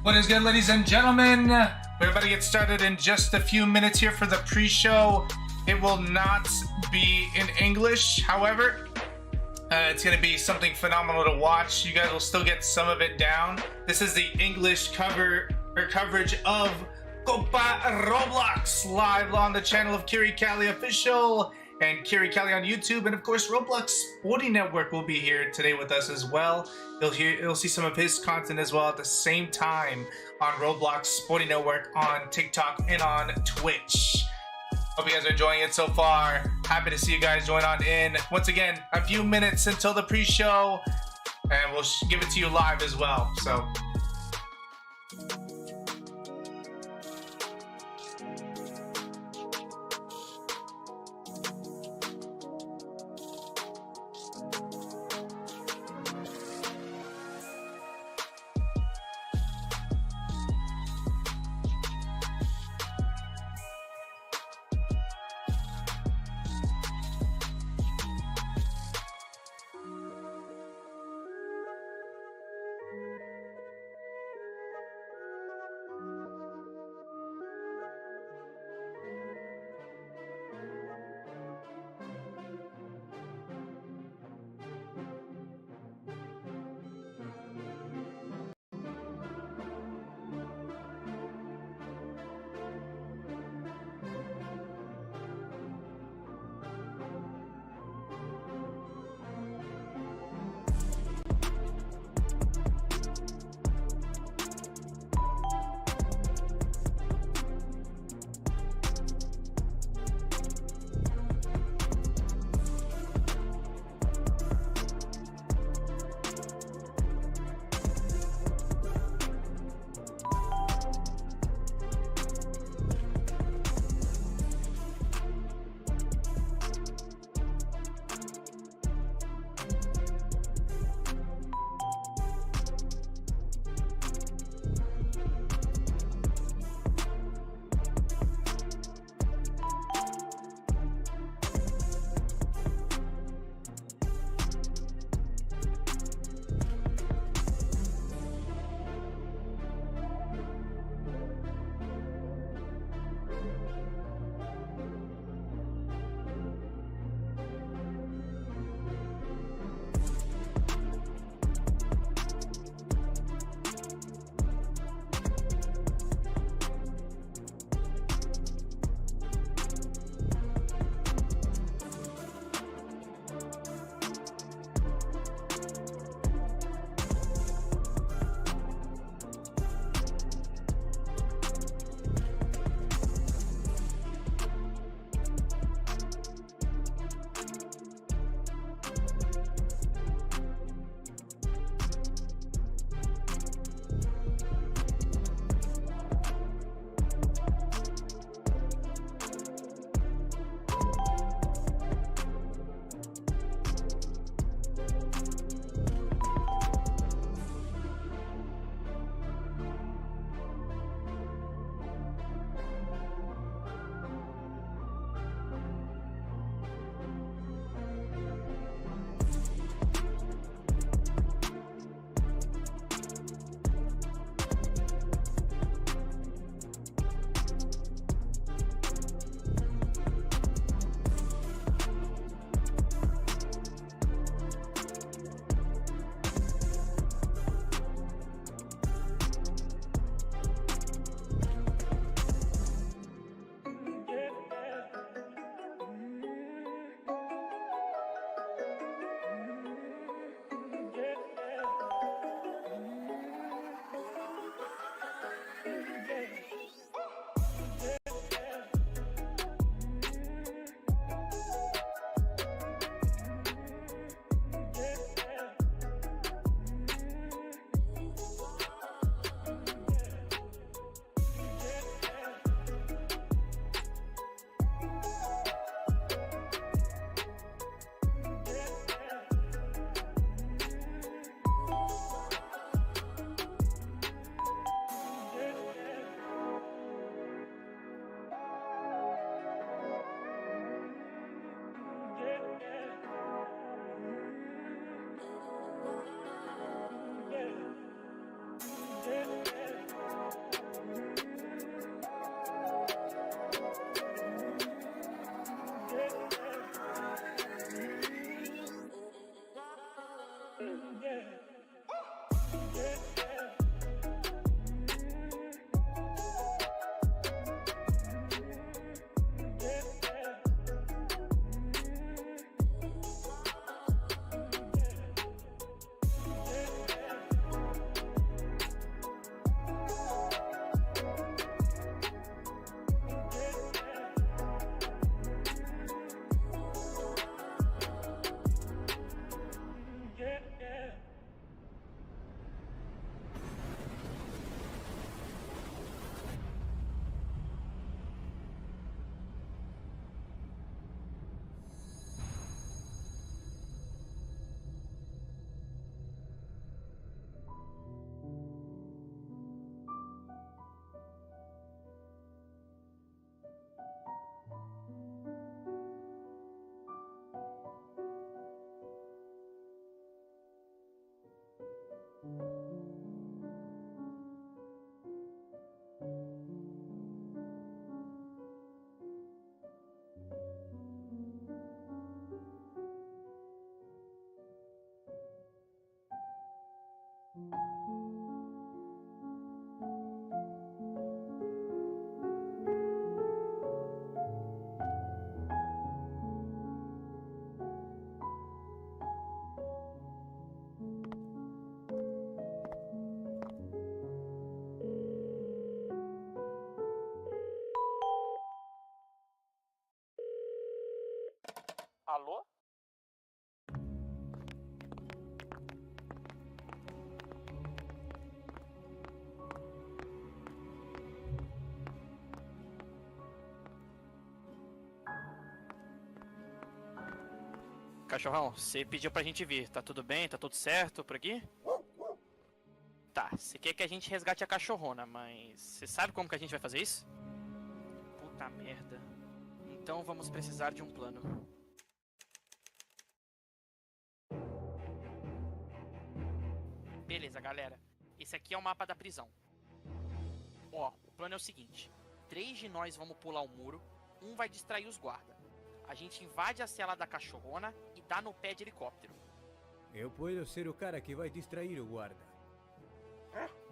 What is good, ladies and gentlemen? We're about to get started in just a few minutes here for the pre-show. It will not be in English, however. It's going to be something phenomenal to watch. You guys will still get some of it down. This is the English coverage of Copa ROBLOX live on the channel of Kiri Cali Official and Kiri Cali on YouTube, and of course ROBLOX Sporting Network will be here today with us as well. You'll see some of his content as well at the same time on ROBLOX Sporting Network on TikTok and on Twitch. Hope you guys are enjoying it so far. Happy to see you guys join on in. Once again, a few minutes until the pre-show, and we'll give it to you live as well. So. Alô? Cachorrão, você pediu pra gente vir, tá tudo bem? Tá tudo certo por aqui? Tá, você quer que a gente resgate a cachorrona, mas você sabe como que a gente vai fazer isso? Puta merda. Então vamos precisar de um plano. Beleza, galera. Esse aqui é o mapa da prisão. Ó, o plano é o seguinte. 3 de nós vamos pular o muro, um vai distrair os guardas. A gente invade a cela da cachorrona e dá no pé de helicóptero. Eu posso ser o cara que vai distrair o guarda.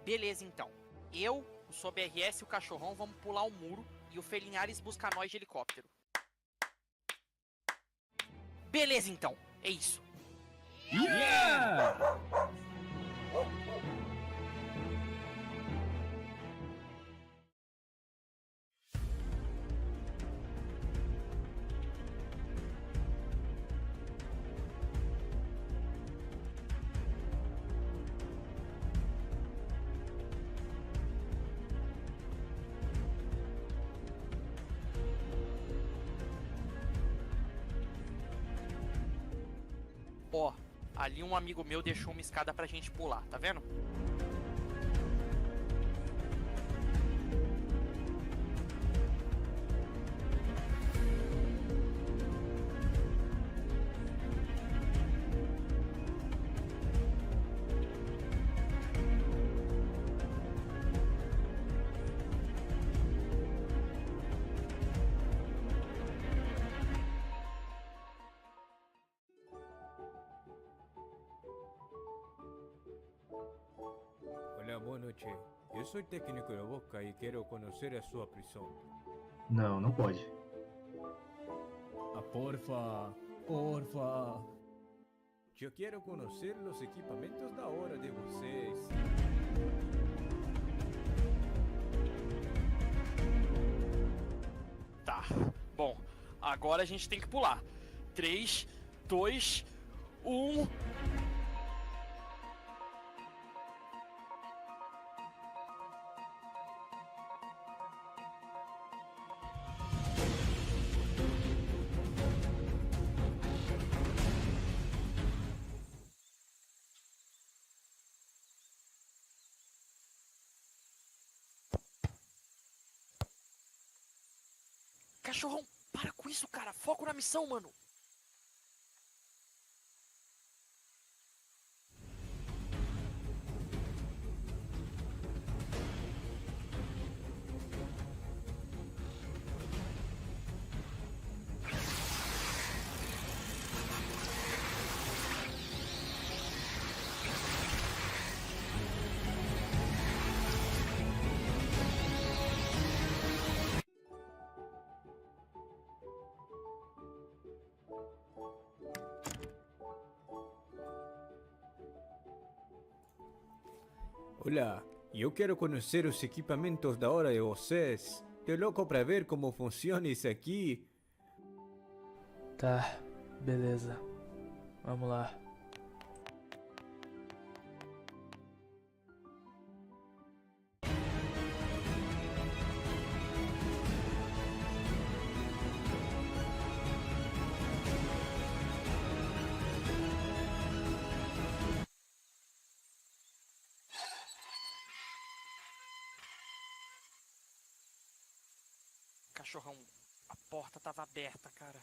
Beleza, então. Eu, o SoBRS e o cachorrão vamos pular o muro e o Felinhares busca nós de helicóptero. Beleza, então. É isso. Yeah! Ó, ali um amigo meu deixou uma escada pra gente pular, tá vendo? Olá, boa noite. Eu sou técnico do Boca e quero conhecer a sua prisão. Não, não pode. Ah, porfa. Eu quero conhecer os equipamentos da hora de vocês. Tá. Bom, agora a gente tem que pular. 3, 2, 1... Cachorrão, para com isso, cara. Foco na missão, mano. Olá, eu quero conhecer os equipamentos da hora de vocês. Tô louco pra ver como funciona isso aqui. Tá, beleza. Vamos lá. Cachorrão, a porta tava aberta, cara.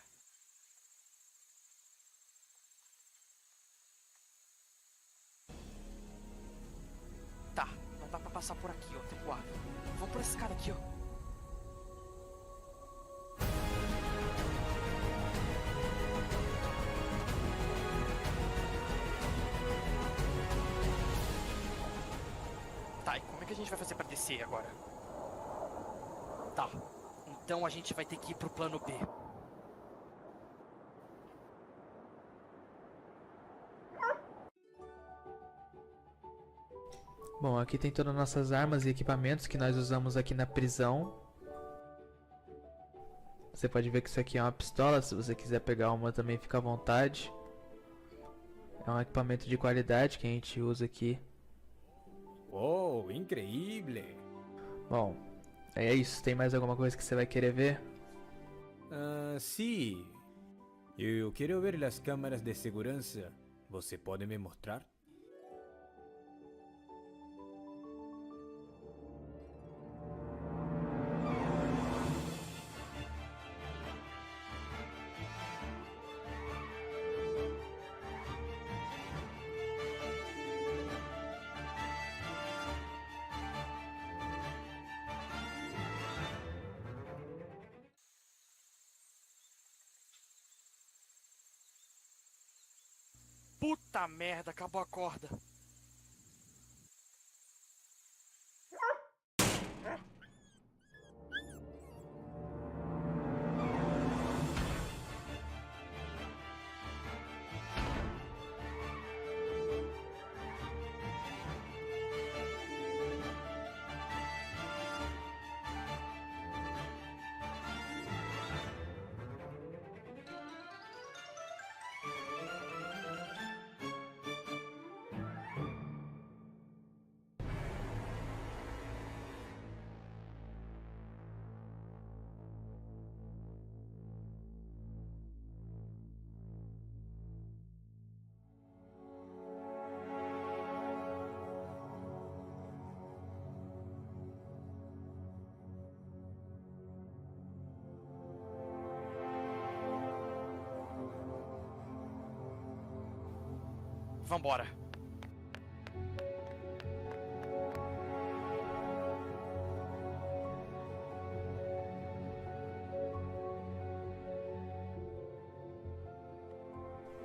Tá, não dá pra passar por aqui, ó. Tem guarda. Vamos por esse cara aqui, ó. Tá, e como é que a gente vai fazer pra descer agora? Tá, então a gente vai ter que ir pro plano B. Bom, aqui tem todas as nossas armas e equipamentos que nós usamos aqui na prisão. Você pode ver que isso aqui é uma pistola, se você quiser pegar uma também fica à vontade. É um equipamento de qualidade que a gente usa aqui. Oh, increíble! Bom, é isso. Tem mais alguma coisa que você vai querer ver? Ah, sim. Eu quero ver as câmeras de segurança. Você pode me mostrar? Puta merda, acabou a corda. Vambora.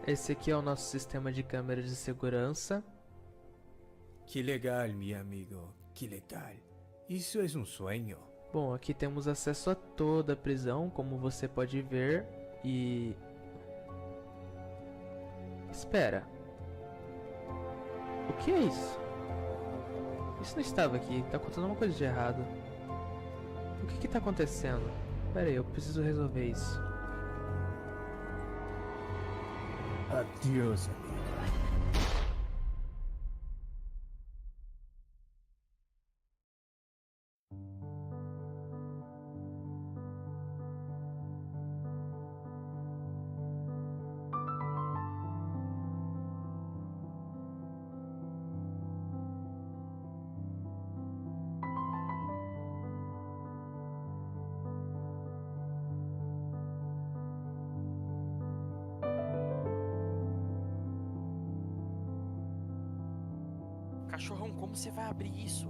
Esse aqui é o nosso sistema de câmeras de segurança. Que legal, meu amigo. Que legal. Isso é um sonho. Bom, aqui temos acesso a toda a prisão, como você pode ver. E... espera. O que é isso? Isso não estava aqui. Tá acontecendo uma coisa de errado. O que tá acontecendo? Pera aí, eu preciso resolver isso. Adeus, amigo. Cachorrão, como você vai abrir isso?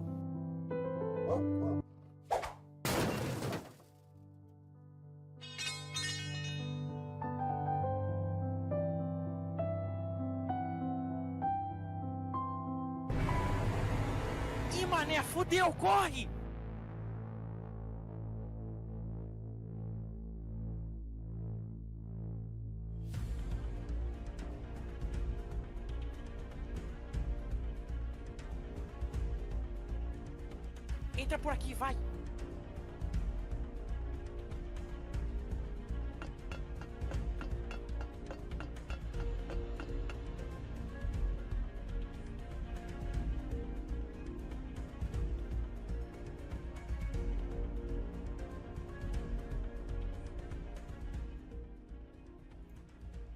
Ih, mané, fudeu, corre! Entra por aqui, vai!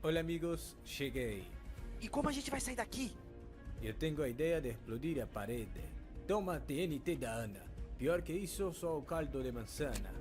Olá, amigos. Cheguei. E como a gente vai sair daqui? Eu tenho a ideia de explodir a parede. Toma TNT da Ana. Pior que isso, só o caldo de manzana.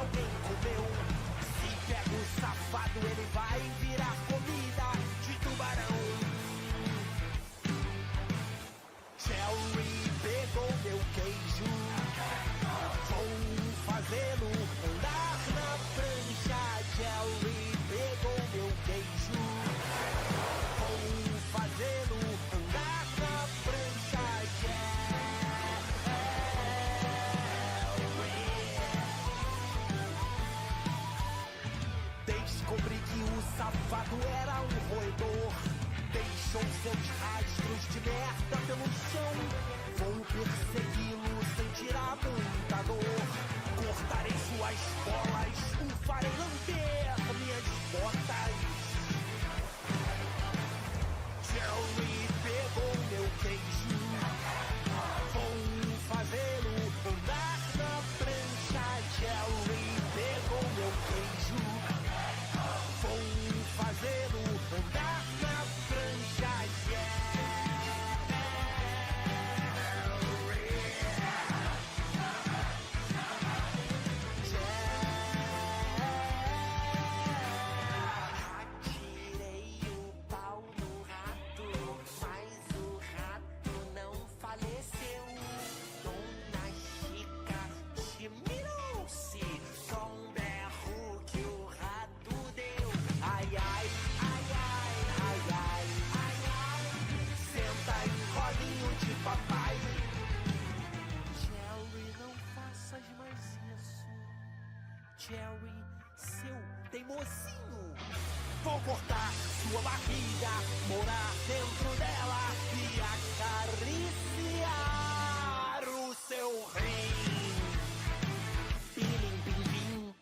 alguém comeu. Se pega o safado, ele vai virar comida de tubarão. Cherry pegou meu queijo, vou fazê-lo andar na prancha. Cherry pegou meu queijo, vou fazê-lo andar na prancha. Descobri que o safado era um roedor, deixou seus rastros de merda pelo chão. Vou persegui-lo sem tirar muita dor. Cortarei suas bolas, o farei lamber minhas botas. Jerry pegou meu queijo, vou fazê-lo andar na prancha. Jerry pegou meu queijo, vou fazê-lo andar na prancha. Atirei o pau no rato, mas o rato não faleceu. Dona Chica admirou-se com um berro que o rato deu. Ai, ai, ai, ai, ai, ai, ai, ai. Senta em rolinho de papai. Jerry, não faças mais isso. Jerry, seu teimosinho. Vou cortar sua barriga, morar dentro dela e acariciar o seu rim. Pilim, pim, pim.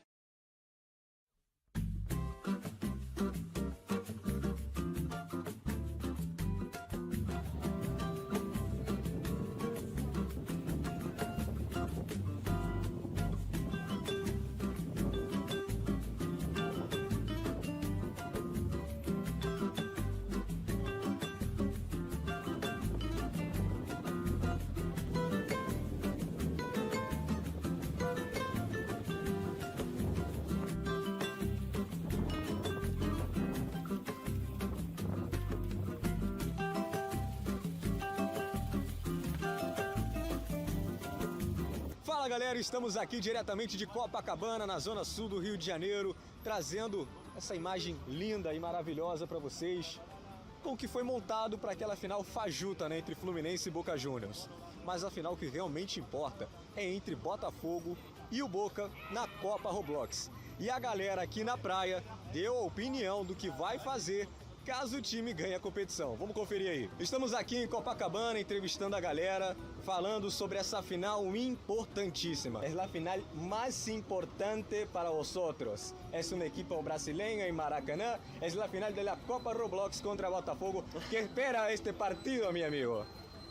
Fala galera, estamos aqui diretamente de Copacabana, na zona sul do Rio de Janeiro, trazendo essa imagem linda e maravilhosa para vocês, com o que foi montado para aquela final fajuta, né, entre Fluminense e Boca Juniors. Mas a final que realmente importa é entre Botafogo e o Boca na Copa ROBLOX. E a galera aqui na praia deu a opinião do que vai fazer caso o time ganhe a competição. Vamos conferir aí. Estamos aqui em Copacabana entrevistando a galera, falando sobre essa final importantíssima. É a final mais importante para vosotros. É uma equipe brasileña em Maracanã. É a final da Copa ROBLOX contra Botafogo. ¿Qué espera este partido, mi amigo?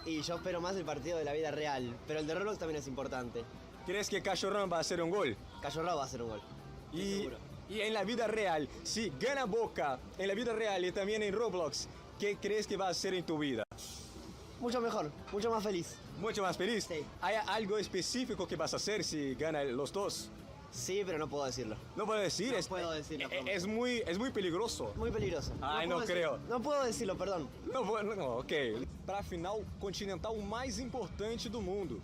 Y yo espero más el partido de la vida real, pero el de Roblox también es importante. ¿Crees que Cachorrón va a hacer un gol? Cachorro va a hacer un gol. Estoy seguro. Y en la vida real, si gana Boca, en la vida real y también en Roblox, ¿qué crees que va a hacer en tu vida? Mucho mejor, mucho más feliz. ¿Mucho más feliz? Sí. ¿Hay algo específico que vas a hacer si gana los dos? Sí, pero no puedo decirlo. No puedo decir, No puedo decirlo. es muy peligroso. Muy peligroso. Ay, puedo no creo. No puedo decirlo, perdón. Não, ok. Para a final continental mais importante do mundo.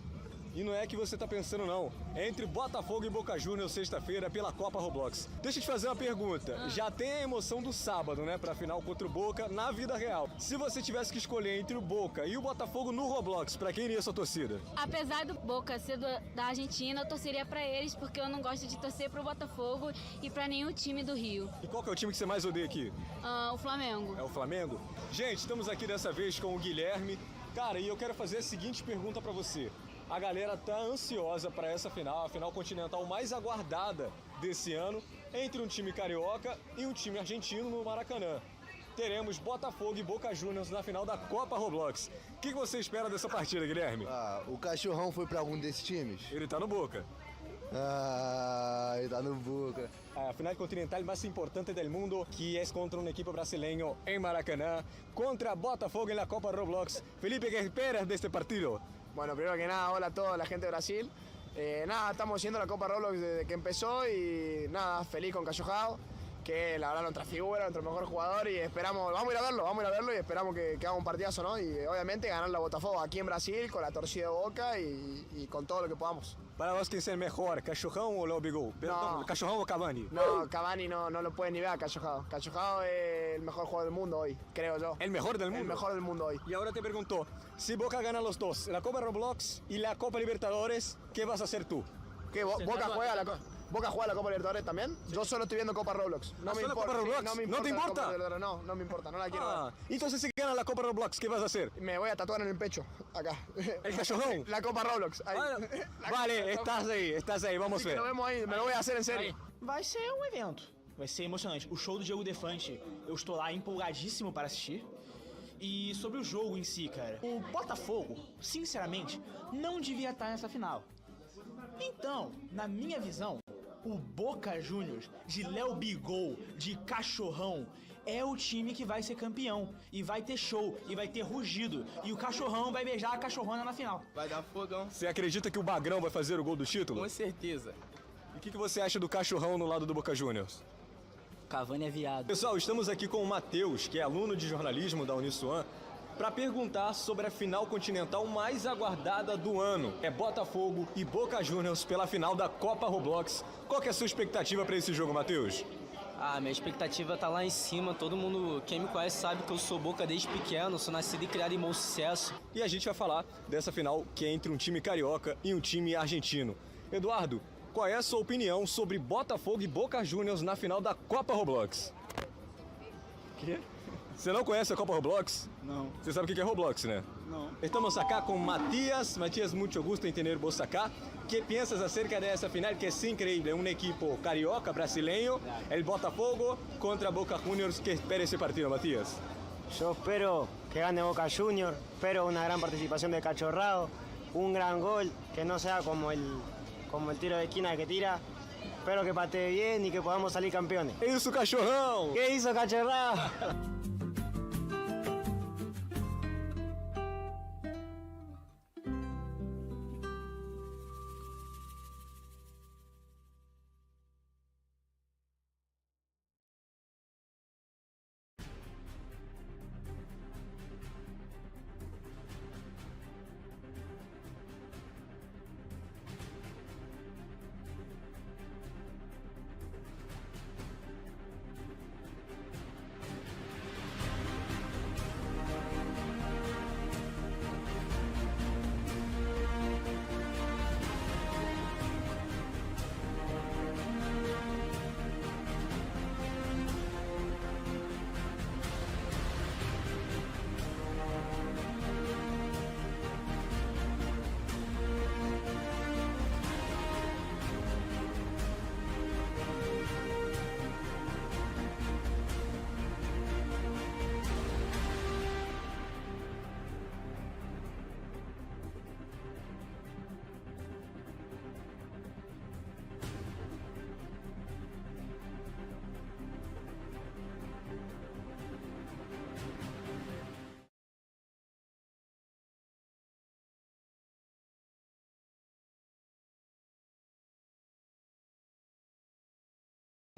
E não é que você tá pensando não. É entre Botafogo e Boca Juniors sexta-feira pela Copa ROBLOX. Deixa eu te fazer uma pergunta. Já tem a emoção do sábado, né, pra final contra o Boca na vida real. Se você tivesse que escolher entre o Boca e o Botafogo no ROBLOX, pra quem iria a sua torcida? Apesar do Boca ser da Argentina, eu torceria pra eles porque eu não gosto de torcer pro Botafogo e pra nenhum time do Rio. E qual que é o time que você mais odeia aqui? O Flamengo. É o Flamengo? Gente, estamos aqui dessa vez com o Guilherme. Cara, e eu quero fazer a seguinte pergunta pra você. A galera tá ansiosa para essa final, a final continental mais aguardada desse ano, entre um time carioca e um time argentino no Maracanã. Teremos Botafogo e Boca Juniors na final da Copa ROBLOX. O que você espera dessa partida, Guilherme? O Cachorrão foi para algum desses times? Ele tá no Boca. Ele tá no Boca. A final continental mais importante do mundo, que é contra um equipe brasileño em Maracanã, contra Botafogo na Copa ROBLOX. Felipe, ¿qué esperas deste partido? Bueno, primero que nada, hola a toda la gente de Brasil. Nada, estamos siguiendo la Copa ROBLOX desde que empezó y nada, feliz con Callojado, que la verdad nuestra figura, nuestro mejor jugador y esperamos, vamos a ir a verlo y esperamos que haga un partidazo, ¿no? Y obviamente ganar la Botafogo aquí en Brasil con la torcida de Boca y con todo lo que podamos. Para vos, ¿quién es el mejor, Cachorrão o Lobigol? Perdón, No. ¿Cachorrão o Cavani? No, Cavani no lo puede ni ver a Callojado. Callojado es el mejor jugador del mundo hoy, creo yo. ¿El mejor del mundo? El mejor del mundo hoy. Y ahora te pregunto, si Boca gana los dos, la Copa ROBLOX y la Copa Libertadores, ¿qué vas a hacer tú? ¿Qué, Boca juega la Copa Libertadores también? Yo solo estoy viendo Copa ROBLOX. No me ¿Solo importa. Copa ROBLOX? No me ¿No te la Copa importa? Libertadores, no me importa, no la quiero ver. Entonces si gana la Copa ROBLOX, ¿qué vas a hacer? Me voy a tatuar en el pecho, acá. ¿El cachorrão? La Copa ROBLOX. Ahí. Vale, estás ahí, vamos a ver. Lo vemos ahí, me lo voy a hacer en serio. Vai ser um evento, vai ser emocionante. O show do Diego Defante, eu estou lá empolgadíssimo para assistir. E sobre o jogo em si, cara, o Botafogo, sinceramente, não devia estar nessa final. Então, na minha visão, o Boca Juniors, de Léo Bigol, de Cachorrão, é o time que vai ser campeão. E vai ter show, e vai ter rugido. E o Cachorrão vai beijar a cachorrona na final. Vai dar fogão. Você acredita que o Bagrão vai fazer o gol do título? Com certeza. E o que você acha do Cachorrão no lado do Boca Juniors? Cavani é viado. Pessoal, estamos aqui com o Matheus, que é aluno de jornalismo da Uniswan, para perguntar sobre a final continental mais aguardada do ano. É Botafogo e Boca Juniors pela final da Copa ROBLOX. Qual que é a sua expectativa para esse jogo, Matheus? Minha expectativa tá lá em cima. Todo mundo, quem me conhece, sabe que eu sou Boca desde pequeno, sou nascido e criado em Bom Sucesso. E a gente vai falar dessa final que é entre um time carioca e um time argentino. Eduardo, qual é a sua opinião sobre Botafogo e Boca Juniors na final da Copa ROBLOX? Quê? Você não conhece a Copa ROBLOX? Não. Você sabe o que é ROBLOX, né? Não. Estamos acá con Matías. Matías, mucho gusto en tener vos acá. ¿Qué piensas acerca de esa final que es increíble? Un equipo carioca, brasileño, el Botafogo contra Boca Juniors. ¿Qué espera ese partido, Matías? Yo espero que gane Boca Juniors, espero una gran participación de Cachorrado, un gran gol, que no sea como el tiro de esquina que tira. Espero que patee bien y que podamos salir campeones. ¿Qué hizo Cachorrão? ¿Qué hizo Cachorrado?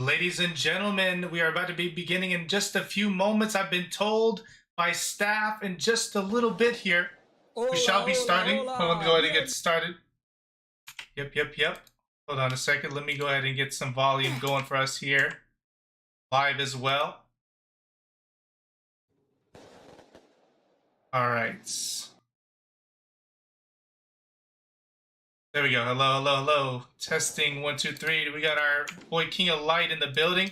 Ladies and gentlemen, we are about to be beginning in just a few moments. I've been told by staff in just a little bit here. We shall be starting. Let me go ahead and get started. Yep. Hold on a second. Let me go ahead and get some volume going for us here. Live as well. All right. There we go. Hello. Testing 1, 2, 3. We got our boy King of Light in the building.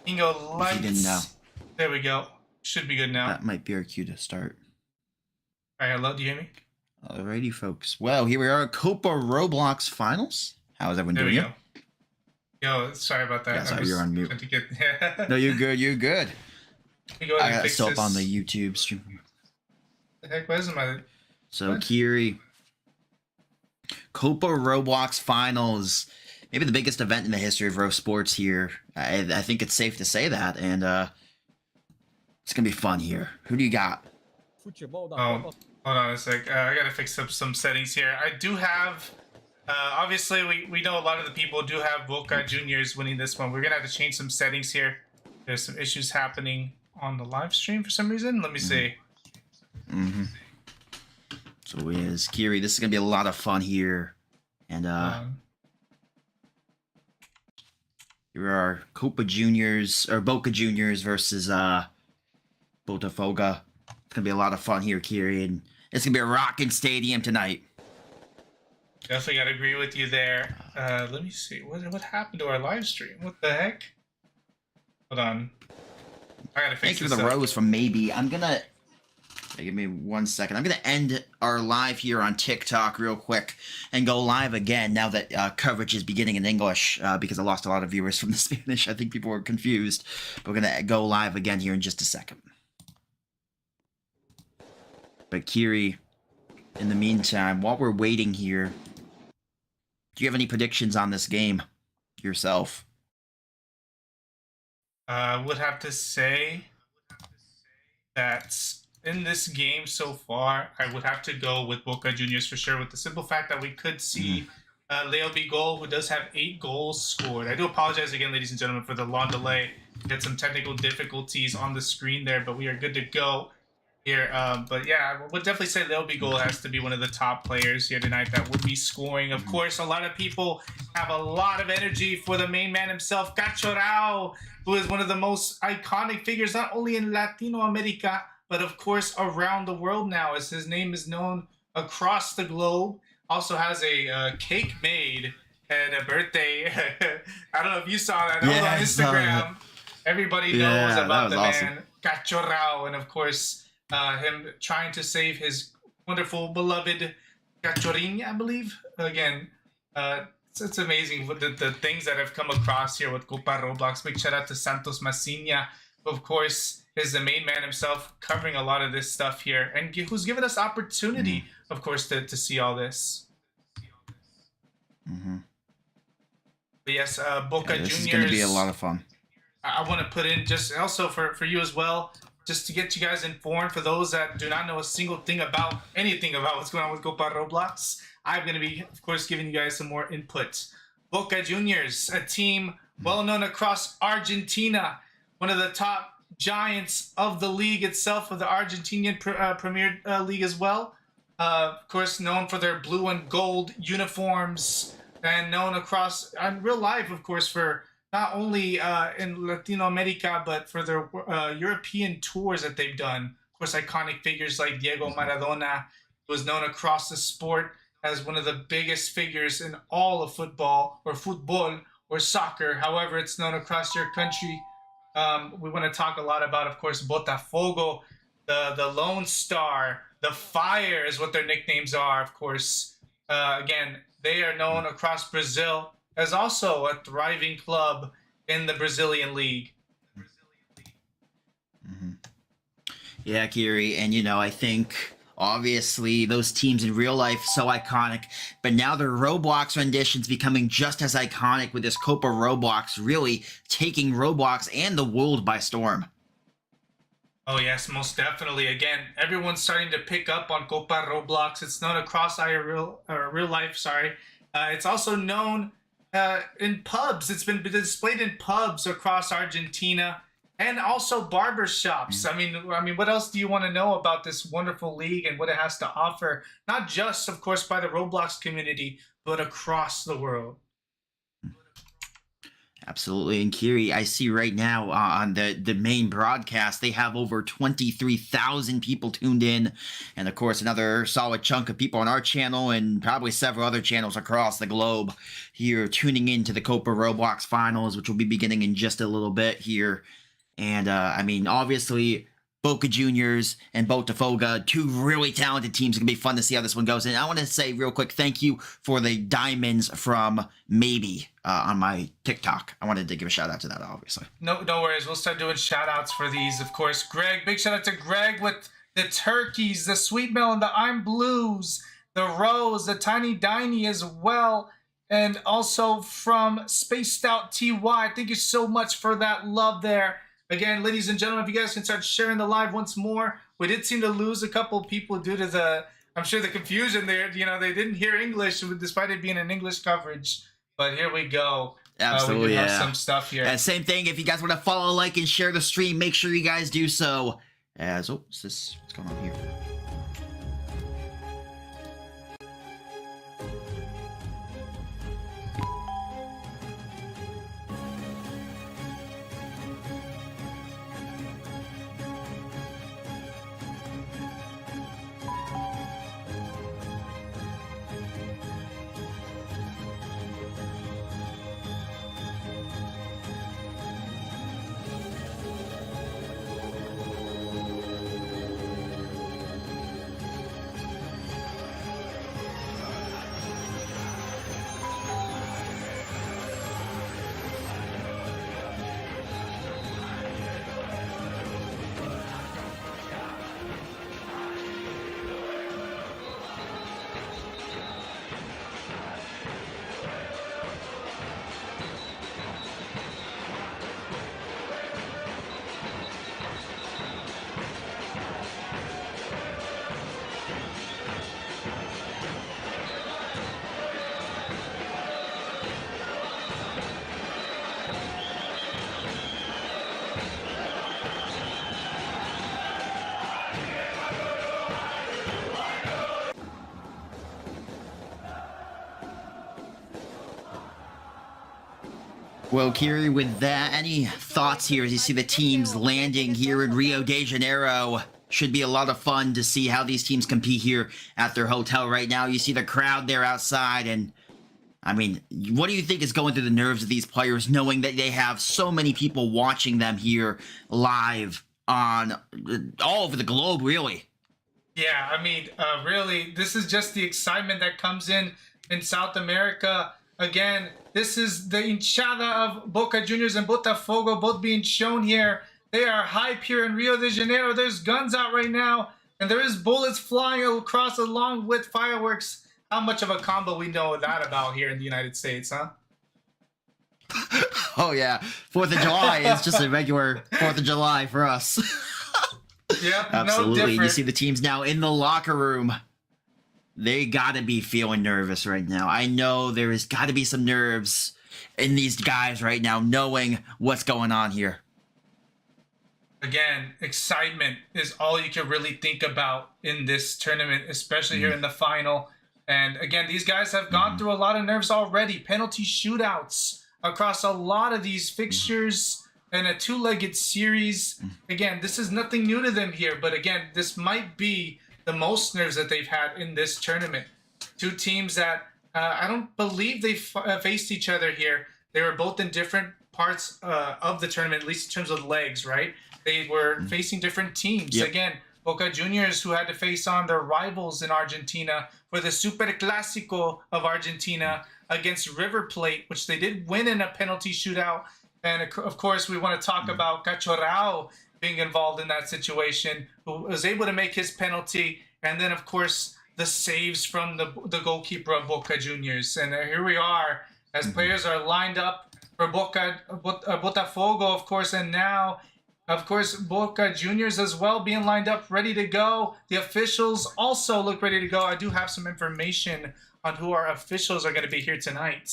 King of Light. There we go. Should be good now. That might be our cue to start. All right, hello. Do you hear me? Alrighty, folks. Well, here we are, Copa ROBLOX Finals. How is everyone There doing? we go. Yo, sorry about that. Yeah, sorry, you're on mute. To get... No, you're good. You're good. Go I got still up on the YouTube stream. The heck was my? So, what? Kiri, Copa ROBLOX Finals, maybe the biggest event in the history of Ro Sports here. I think it's safe to say that, and it's gonna be fun here. Who do you got? Oh, hold on a sec. I gotta fix up some settings here. I do have Obviously, we know a lot of the people do have Boca Juniors winning this one. We're going to have to change some settings here. There's some issues happening on the live stream for some reason. Let me see. Mm-hmm. So is Kiri. This is going to be a lot of fun here. And here are Copa Juniors, or Boca Juniors versus Botafogo. It's going to be a lot of fun here, Kiri. And it's going to be a rocking stadium tonight. Definitely got to agree with you there. Let me see. What happened to our live stream? What the heck? Hold on. I got to fix Thank you this for the up. rose from Maybe. I'm going to... Give me 1 second. I'm going to end our live here on TikTok real quick and go live again now that coverage is beginning in English because I lost a lot of viewers from the Spanish. I think people were confused. But we're going to go live again here in just a second. But Kiri, in the meantime, while we're waiting here, do you have any predictions on this game yourself? I would have to say that in this game so far, I would have to go with Boca Juniors for sure, with the simple fact that we could see Leo Bigol, who does have 8 goals scored. I do apologize again, ladies and gentlemen, for the long delay. We had some technical difficulties on the screen there, but we are good to go here. But yeah, I would definitely say Leo Bigol has to be one of the top players here tonight that would be scoring. Of course, a lot of people have a lot of energy for the main man himself, Cachorrao, who is one of the most iconic figures, not only in Latino America, but of course around the world now, as his name is known across the globe. Also has a cake made and a birthday. I don't know if you saw that. That was on Instagram. Everybody knows about the man, Cachorrao, and of course him trying to save his wonderful beloved Cachorin, I believe. Again, it's amazing with the things that have come across here with Copa ROBLOX. Big shout out to Santos Massinha, of course, is the main man himself covering a lot of this stuff here, and who's given us opportunity, of course, to see all this. But yes, Boca Juniors. This is going to be a lot of fun. I want to put in just also for you as well, just to get you guys informed. For those that do not know a single thing about anything about what's going on with Copa ROBLOX, I'm going to be, of course, giving you guys some more input. Boca Juniors, a team well known across Argentina, one of the top giants of the league itself, of the Argentinian Premier League as well. Of course, known for their blue and gold uniforms, and known across in real life, of course, for not only in Latino America, but for their European tours that they've done. Of course, iconic figures like Diego Maradona, who is known across the sport as one of the biggest figures in all of football or soccer. However, it's known across your country. We want to talk a lot about, of course, Botafogo, the Lone Star, the Fire is what their nicknames are, of course. Again, they are known across Brazil as also a thriving club in the Brazilian league. Yeah, Kiri, and I think obviously those teams in real life so iconic, but now their Roblox renditions becoming just as iconic, with this Copa ROBLOX really taking Roblox and the world by storm. Oh yes, most definitely. Again, everyone's starting to pick up on Copa ROBLOX. It's known across real life. It's also known in pubs. It's been displayed in pubs across Argentina, and also barber shops. I mean, what else do you want to know about this wonderful league and what it has to offer? Not just, of course, by the Roblox community, but across the world. Absolutely. And Kiri, I see right now on the main broadcast, they have over 23,000 people tuned in. And of course, another solid chunk of people on our channel and probably several other channels across the globe here tuning in to the Copa ROBLOX finals, which will be beginning in just a little bit here. And obviously, Boca Juniors and Botafogo, 2 really talented teams. It's going to be fun to see how this one goes. And I want to say real quick, thank you for the diamonds from Maybe on my TikTok. I wanted to give a shout out to that, obviously. No worries. We'll start doing shout outs for these, of course. Greg, big shout out to Greg with the turkeys, the sweet melon, the I'm blues, the rose, the tiny diny as well. And also from Spaced Out TY. Thank you so much for that love there. Again, ladies and gentlemen, if you guys can start sharing the live once more. We did seem to lose a couple people due to the I'm sure the confusion there, they didn't hear English despite it being an English coverage. But here we go. Absolutely, we do have yeah. some stuff here. And same thing. If you guys want to follow, like, and share the stream, make sure you guys do so. What's going on here? Well, Kiri, with that, any thoughts here as you see the teams landing here in Rio de Janeiro? Should be a lot of fun to see how these teams compete here at their hotel right now. You see the crowd there outside, and I mean, what do you think is going through the nerves of these players knowing that they have so many people watching them here live on all over the globe, really? Yeah, I mean, really, this is just the excitement that comes in South America. Again, this is the hinchada of Boca Juniors and Botafogo both being shown here. They are hype here in Rio de Janeiro. There's guns out right now, and there is bullets flying across along with fireworks. How much of a combo we know that about here in the United States, huh? Oh, yeah. 4th of July is just a regular 4th of July for us. Yep, absolutely. No different. You see the teams now in the locker room. They gotta be feeling nervous right now. I know there has got to be some nerves in these guys right now, knowing what's going on here. Again, excitement is all you can really think about in this tournament, especially here in the final. And again, these guys have gone through a lot of nerves already. Penalty shootouts across a lot of these fixtures and a two-legged series. Again, this is nothing new to them here, but again, this might be the most nerves that they've had in this tournament. Two teams that I don't believe they faced each other here. They were both in different parts of the tournament, at least in terms of legs, right? They were facing different teams. Yep. Again, Boca Juniors, who had to face on their rivals in Argentina for the Super Clásico of Argentina against River Plate, which they did win in a penalty shootout. And of course, we want to talk about Cachorrao being involved in that situation, who was able to make his penalty. And then, of course, the saves from the goalkeeper of Boca Juniors. And here we are as players are lined up for Botafogo, of course, and now, of course, Boca Juniors as well being lined up, ready to go. The officials also look ready to go. I do have some information on who our officials are going to be here tonight.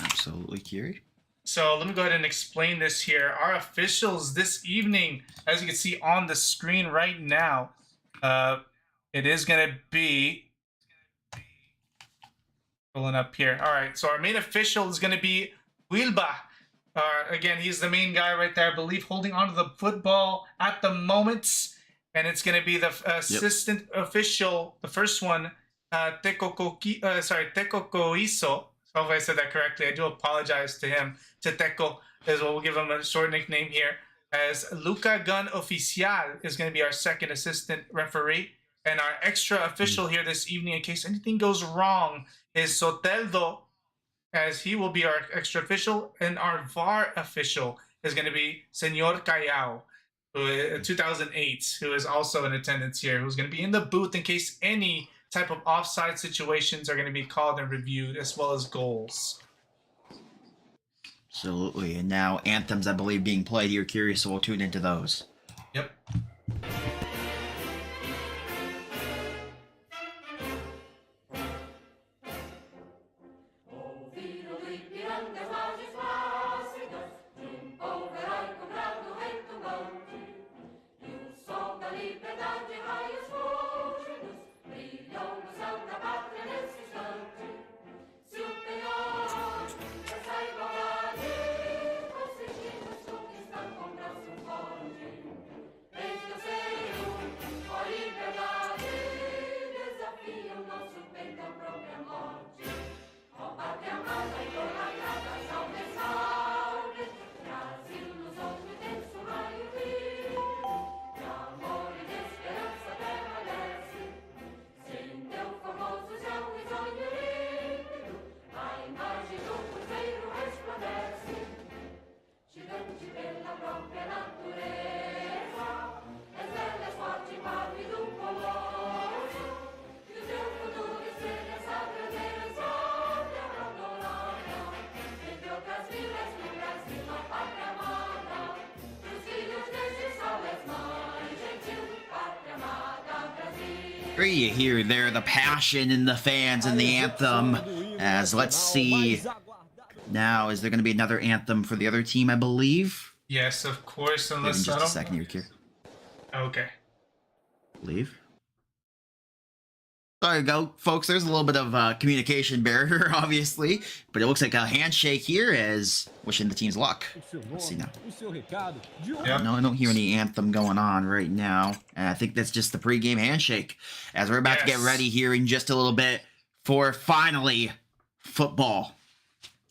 Absolutely, Kiri. So let me go ahead and explain this here. Our officials this evening, as you can see on the screen right now, it is going to be pulling up here. All right, so our main official is going to be Wilba. Again, he's the main guy right there, I believe, holding onto the football at the moment. And it's going to be the assistant official, the first one, Teco Coiso. So if I said that correctly, I do apologize to him. To Teco, as well, we'll give him a short nickname here. As Luca Gun Oficial is going to be our second assistant referee. And our extra official here this evening, in case anything goes wrong, is Soteldo, as he will be our extra official. And our VAR official is going to be Senor Callao, who 2008, who is also in attendance here, who's going to be in the booth in case any type of offside situations are going to be called and reviewed, as well as goals. Absolutely. And now anthems, I believe, being played here, Curious, so we'll tune into those. Yep. Great to hear there the passion in the fans and the anthem. As let's see. Now, is there going to be another anthem for the other team, I believe? Yes, of course. Wait Unless just a second here, Kier. Okay. Leave. Sorry, go, folks. There's a little bit of communication barrier, obviously, but it looks like a handshake here is wishing the team's luck. Let's see now. Yep. No, I don't hear any anthem going on right now, and I think that's just the pregame handshake. As we're about to get ready here in just a little bit for finally football.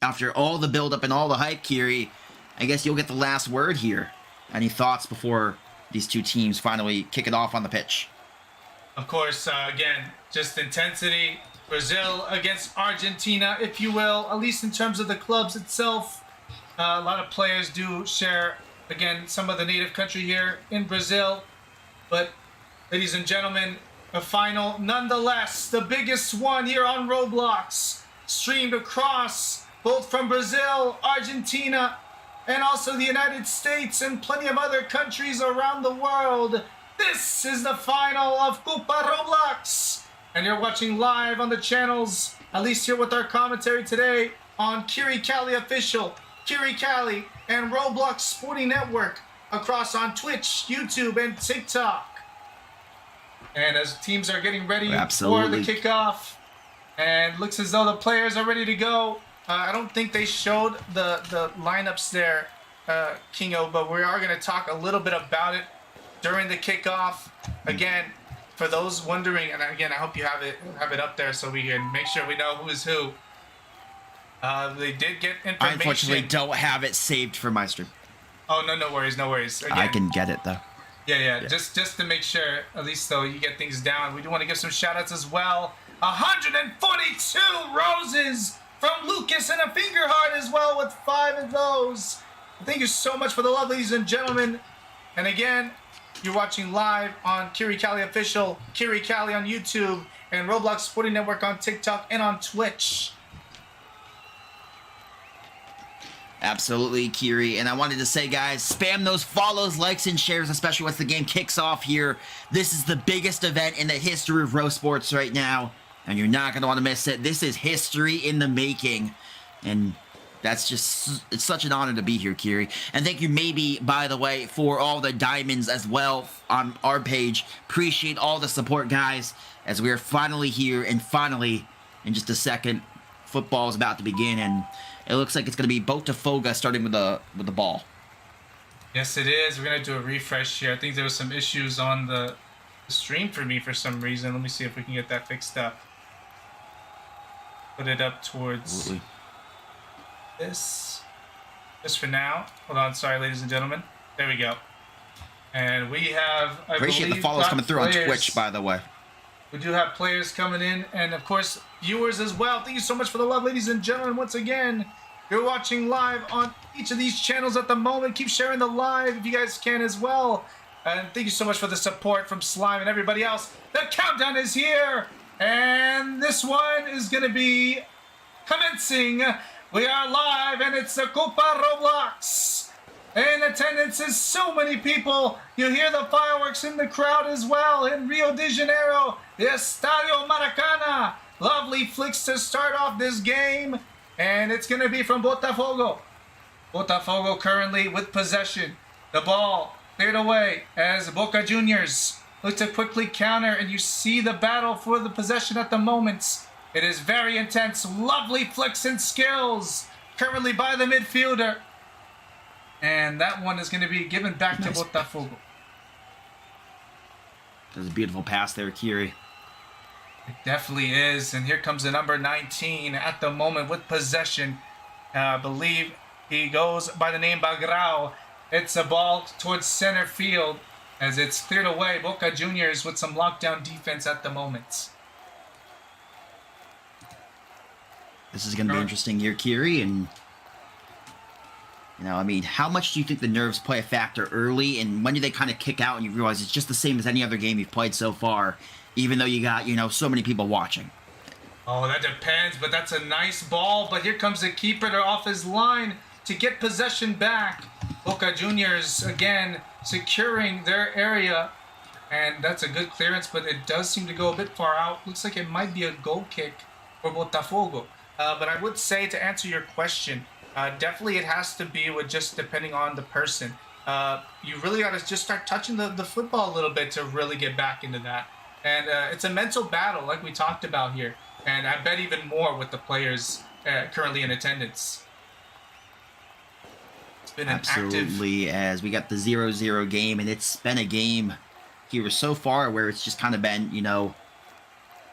After all the build-up and all the hype, Kiri, I guess you'll get the last word here. Any thoughts before these two teams finally kick it off on the pitch? Of course, again, just intensity. Brazil against Argentina, if you will, at least in terms of the clubs itself. A lot of players do share, again, some of the native country here in Brazil. But, ladies and gentlemen, a final, nonetheless, the biggest one here on Roblox, streamed across both from Brazil, Argentina, and also the United States and plenty of other countries around the world. This is the final of Copa ROBLOX, and you're watching live on the channels, at least here with our commentary today, on Kiri Cali Official, Kiri Cali, and Roblox Sporting Network, across on Twitch, YouTube, and TikTok. And as teams are getting ready for the kickoff, and looks as though the players are ready to go. I don't think they showed the lineups there, Kingo, but we are going to talk a little bit about it during the kickoff. Again, for those wondering, and again, I hope you have it up there so we can make sure we know who is who. They did get information. I unfortunately don't have it saved for my stream. Oh, no worries, no worries. Again, I can get it, though. Yeah. Just to make sure, at least though, you get things down. We do want to give some shout-outs as well. 142 roses from Lucas and a finger heart as well with 5 of those. Thank you so much for the love, ladies and gentlemen. And again, you're watching live on Kiri Cali Official, Kiri Cali on YouTube, and Roblox Sporting Network on TikTok and on Twitch. Absolutely, Kiri. And I wanted to say, guys, spam those follows, likes, and shares, especially once the game kicks off here. This is the biggest event in the history of Ro Sports right now, and you're not going to want to miss it. This is history in the making, and that's just, it's such an honor to be here, Kiri. And thank you, maybe, by the way, for all the diamonds as well on our page. Appreciate all the support, guys, as we are finally here, and finally, in just a second, football is about to begin, and it looks like it's going to be Botafogo starting with the ball. Yes, it is. We're going to do a refresh here. I think there was some issues on the stream for me for some reason. Let me see if we can get that fixed up. Put it up towards this. Just for now. Hold on. Sorry, ladies and gentlemen. There we go. And we have, I appreciate believe, the follows coming through players on Twitch, by the way. We do have players coming in, and of course, viewers as well. Thank you so much for the love, ladies and gentlemen. Once again, you're watching live on each of these channels at the moment. Keep sharing the live if you guys can as well. And thank you so much for the support from Slime and everybody else. The countdown is here, and this one is going to be commencing. We are live, and it's the Copa ROBLOX. In attendance is so many people. You hear the fireworks in the crowd as well in Rio de Janeiro, the Estadio Maracana. Lovely flicks to start off this game, and it's going to be from Botafogo. Botafogo currently with possession. The ball cleared away as Boca Juniors look to quickly counter, and you see the battle for the possession at the moment. It is very intense. Lovely flicks and skills currently by the midfielder. And that one is going to be given back to Botafogo. There's a beautiful pass there, Kiri. It definitely is. And here comes the number 19 at the moment with possession. I believe he goes by the name Bagrao. It's a ball towards center field as it's cleared away. Boca Juniors with some lockdown defense at the moment. This is going to be interesting here, Kiri, and you know, I mean, how much do you think the nerves play a factor early, and when do they kind of kick out and you realize it's just the same as any other game you've played so far, even though you got, you know, so many people watching? Oh, that depends, but that's a nice ball, but here comes the keeper off his line to get possession back. Boca Juniors, again, securing their area And that's a good clearance, but it does seem to go a bit far out. Looks like it might be a goal kick for Botafogo. But I would say, to answer your question, definitely it has to be with just depending on the person. You really got to just start touching the football a little bit to really get back into that. And it's a mental battle like we talked about here. And I bet even more with the players currently in attendance. It's been an Absolutely, as we got the 0-0 game, and it's been a game here so far where it's just kind of been, you know,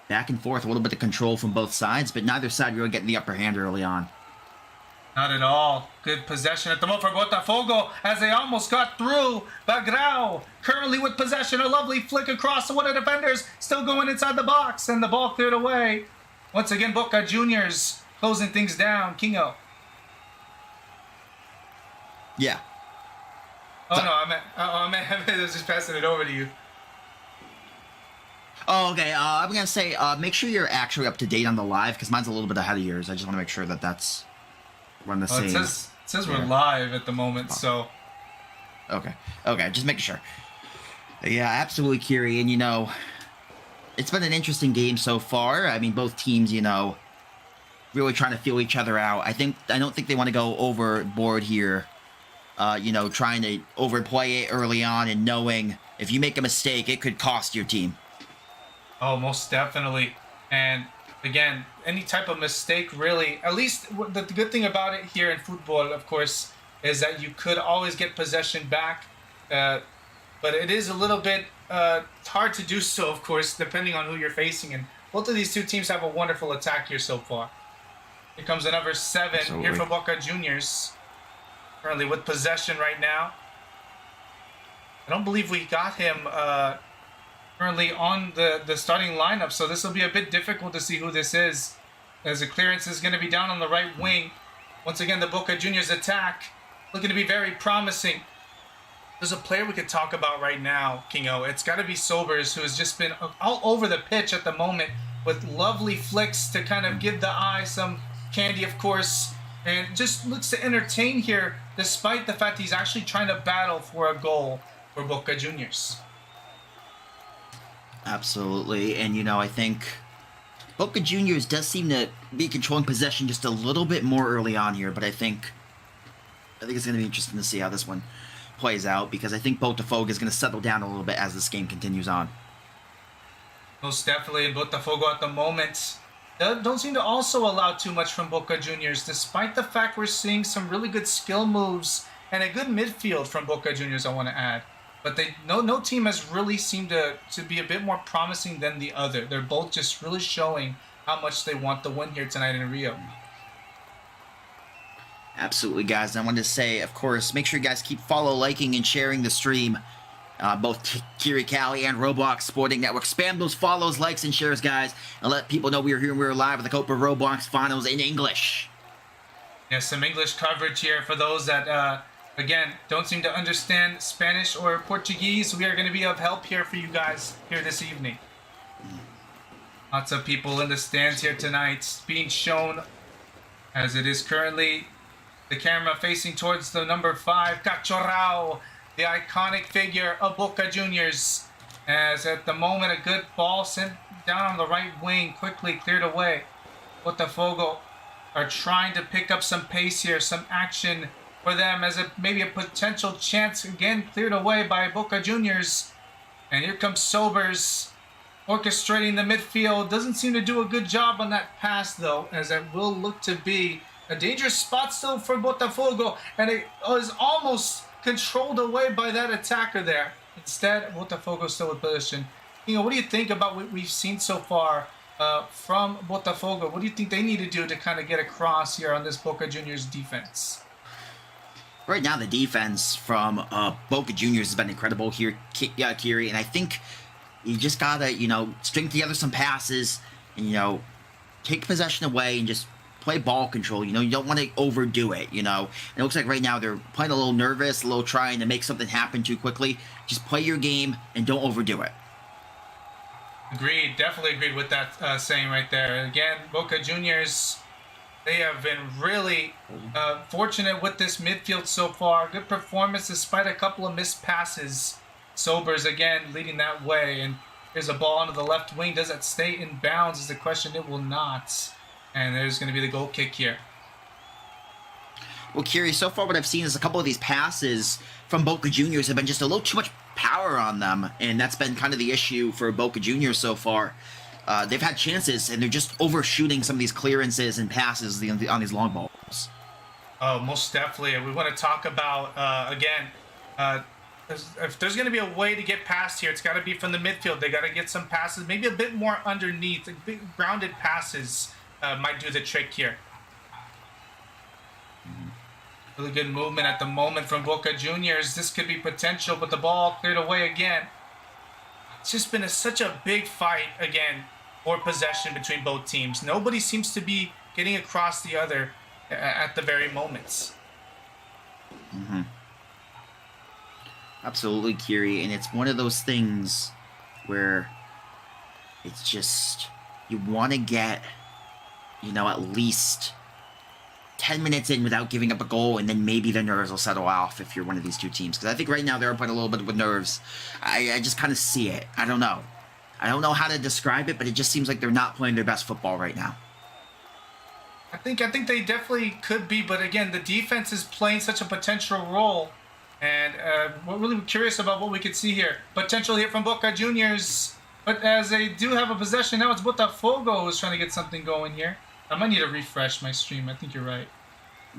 back and forth, a little bit of control from both sides, but neither side really getting the upper hand early on. Not at all. Good possession at the moment for Botafogo as they almost got through. Bagrao currently with possession. A lovely flick across to one of the defenders. Still going inside the box, and the ball cleared away. Once again, Boca Juniors closing things down. Kingo. Yeah. Oh, no, I meant I was just passing it over to you. Oh, okay. I'm going to say, make sure you're actually up to date on the live, because mine's a little bit ahead of yours. I just want to make sure that that's... We're on the same. It says we're live at the moment, so... Okay, just making sure. Yeah, absolutely, Kiri, and, you know, it's been an interesting game so far. I mean, both teams, you know, really trying to feel each other out. I don't think they want to go overboard here, you know, trying to overplay it early on and knowing if you make a mistake, it could cost your team. Oh, most definitely. And again, any type of mistake, really, at least the good thing about it here in football, of course, is that you could always get possession back. But it is a little bit hard to do so, of course, depending on who you're facing. And both of these two teams have a wonderful attack here so far. Here comes the number 7 Absolutely. here for Boca Juniors. Currently with possession right now. I don't believe we got him currently on the starting lineup, so this will be a bit difficult to see who this is, as the clearance is going to be down on the right wing. Once again, the Boca Juniors attack looking to be very promising. There's a player we could talk about right now, Kingo. It's got to be Sobers, who has just been all over the pitch at the moment with lovely flicks to kind of give the eye some candy, of course, and just looks to entertain here, despite the fact he's actually trying to battle for a goal for Boca Juniors. Absolutely, and, you know, I think Boca Juniors does seem to be controlling possession just a little bit more early on here, but I think it's going to be interesting to see how this one plays out, because I think Botafogo is going to settle down a little bit as this game continues on. Most definitely, in Botafogo at the moment don't seem to also allow too much from Boca Juniors, despite the fact we're seeing some really good skill moves and a good midfield from Boca Juniors, I want to add. But no team has really seemed to be a bit more promising than the other. They're both just really showing how much they want the win here tonight in Rio. Absolutely, guys. And I wanted to say, of course, make sure you guys keep liking, and sharing the stream. Both Kiri Cali and Roblox Sporting Network. Spam those follows, likes, and shares, guys. And let people know we're here and we're live with the Copa Roblox Finals in English. Yeah, some English coverage here for those that, again, don't seem to understand Spanish or Portuguese. We are going to be of help here for you guys here this evening. Lots of people in the stands here tonight being shown, as it is currently the camera facing towards the number 5, Cachorrao, the iconic figure of Boca Juniors. As at the moment, a good ball sent down on the right wing, quickly cleared away. Botafogo are trying to pick up some pace here, some action for them, as maybe a potential chance, again cleared away by Boca Juniors. And here comes Sobers orchestrating the midfield. Doesn't seem to do a good job on that pass, though, as it will look to be a dangerous spot still for Botafogo, and it is almost controlled away by that attacker there. Instead, Botafogo still with possession. You know, what do you think about what we've seen so far from Botafogo? What do you think they need to do to kind of get across here on this Boca Juniors defense? Right now, the defense from Boca Juniors has been incredible here, Kiri, and I think you just gotta, you know, string together some passes and, you know, take possession away and just play ball control. You know, you don't want to overdo it, you know. And it looks like right now they're playing a little nervous, a little trying to make something happen too quickly. Just play your game and don't overdo it. Agreed. Definitely agreed with that saying right there. Again, Boca Juniors, they have been really fortunate with this midfield so far. Good performance despite a couple of missed passes. Sobers again leading that way, and there's a ball onto the left wing. Does it stay in bounds is the question. It will not. And there's going to be the goal kick here. Well, curious, so far what I've seen is a couple of these passes from Boca Juniors have been just a little too much power on them, and that's been kind of the issue for Boca Juniors so far. They've had chances, and they're just overshooting some of these clearances and passes on these long balls. Oh, most definitely. We want to talk about, again, if there's going to be a way to get past here, it's got to be from the midfield. They got to get some passes, maybe a bit more underneath. Like big grounded passes might do the trick here. Really good movement at the moment from Boca Juniors. This could be potential, but the ball cleared away again. It's just been such a big fight, again, for possession between both teams. Nobody seems to be getting across the other at the very moments. Mm-hmm. Absolutely, Kiri, and it's one of those things where it's just, you want to get, at least 10 minutes in without giving up a goal, and then maybe the nerves will settle off if you're one of these two teams. Because I think right now they're up on a little bit with nerves. I just kind of see it. I don't know. I don't know how to describe it, but it just seems like they're not playing their best football right now. I think they definitely could be, but again, the defense is playing such a potential role. And we're really curious about what we could see here. Potential here from Boca Juniors. But as they do have a possession, now it's Botafogo who's trying to get something going here. I might need to refresh my stream. I think you're right.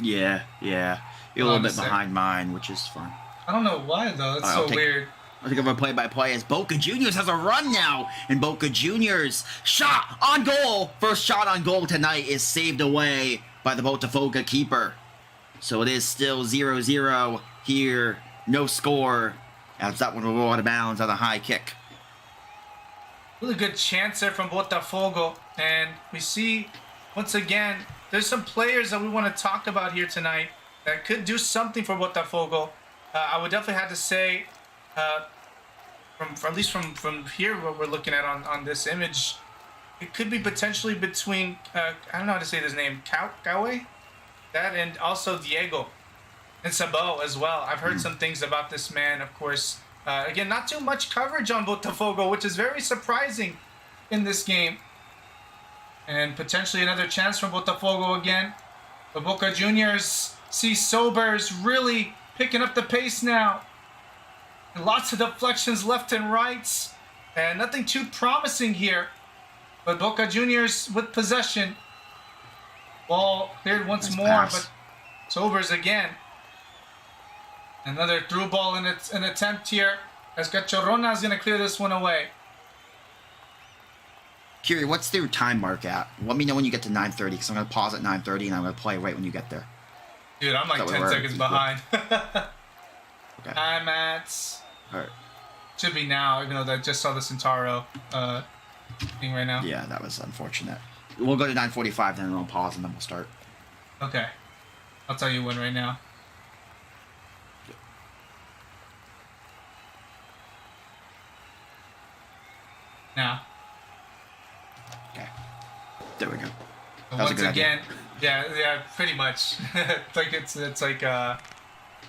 Yeah. You're a little bit behind mine, which is fun. I don't know why, though. It's so weird. I think I'm going to play-by-play as Boca Juniors has a run now. And Boca Juniors shot on goal. First shot on goal tonight is saved away by the Botafogo keeper. So it is still 0-0 here. No score. As that one will roll out of bounds on a high kick. Really good chance there from Botafogo. And we see, once again, there's some players that we want to talk about here tonight that could do something for Botafogo. I would definitely have to say, at least from here, what we're looking at on this image, it could be potentially between, I don't know how to say his name, Kawe? That, and also Diego and Sabo as well. I've heard some things about this man, of course. Again, not too much coverage on Botafogo, which is very surprising in this game. And potentially another chance from Botafogo again. The Boca Juniors see Sobers really picking up the pace now. And lots of deflections left and right. And nothing too promising here. But Boca Juniors with possession. Ball cleared once more, but Sobers again. Another through ball in an attempt here. As Cachorrona is going to clear this one away. Kiri, what's their time mark at? Let me know when you get to 9:30, because I'm going to pause at 9:30 and I'm going to play right when you get there. Dude, I'm like 10 seconds behind. Okay. I'm at... Alright. Should be now, even though I just saw the Centauro thing right now. Yeah, that was unfortunate. We'll go to 9:45, then we'll pause, and then we'll start. Okay. I'll tell you when right now. Now. Okay. There we go. That once again, yeah, pretty much. it's like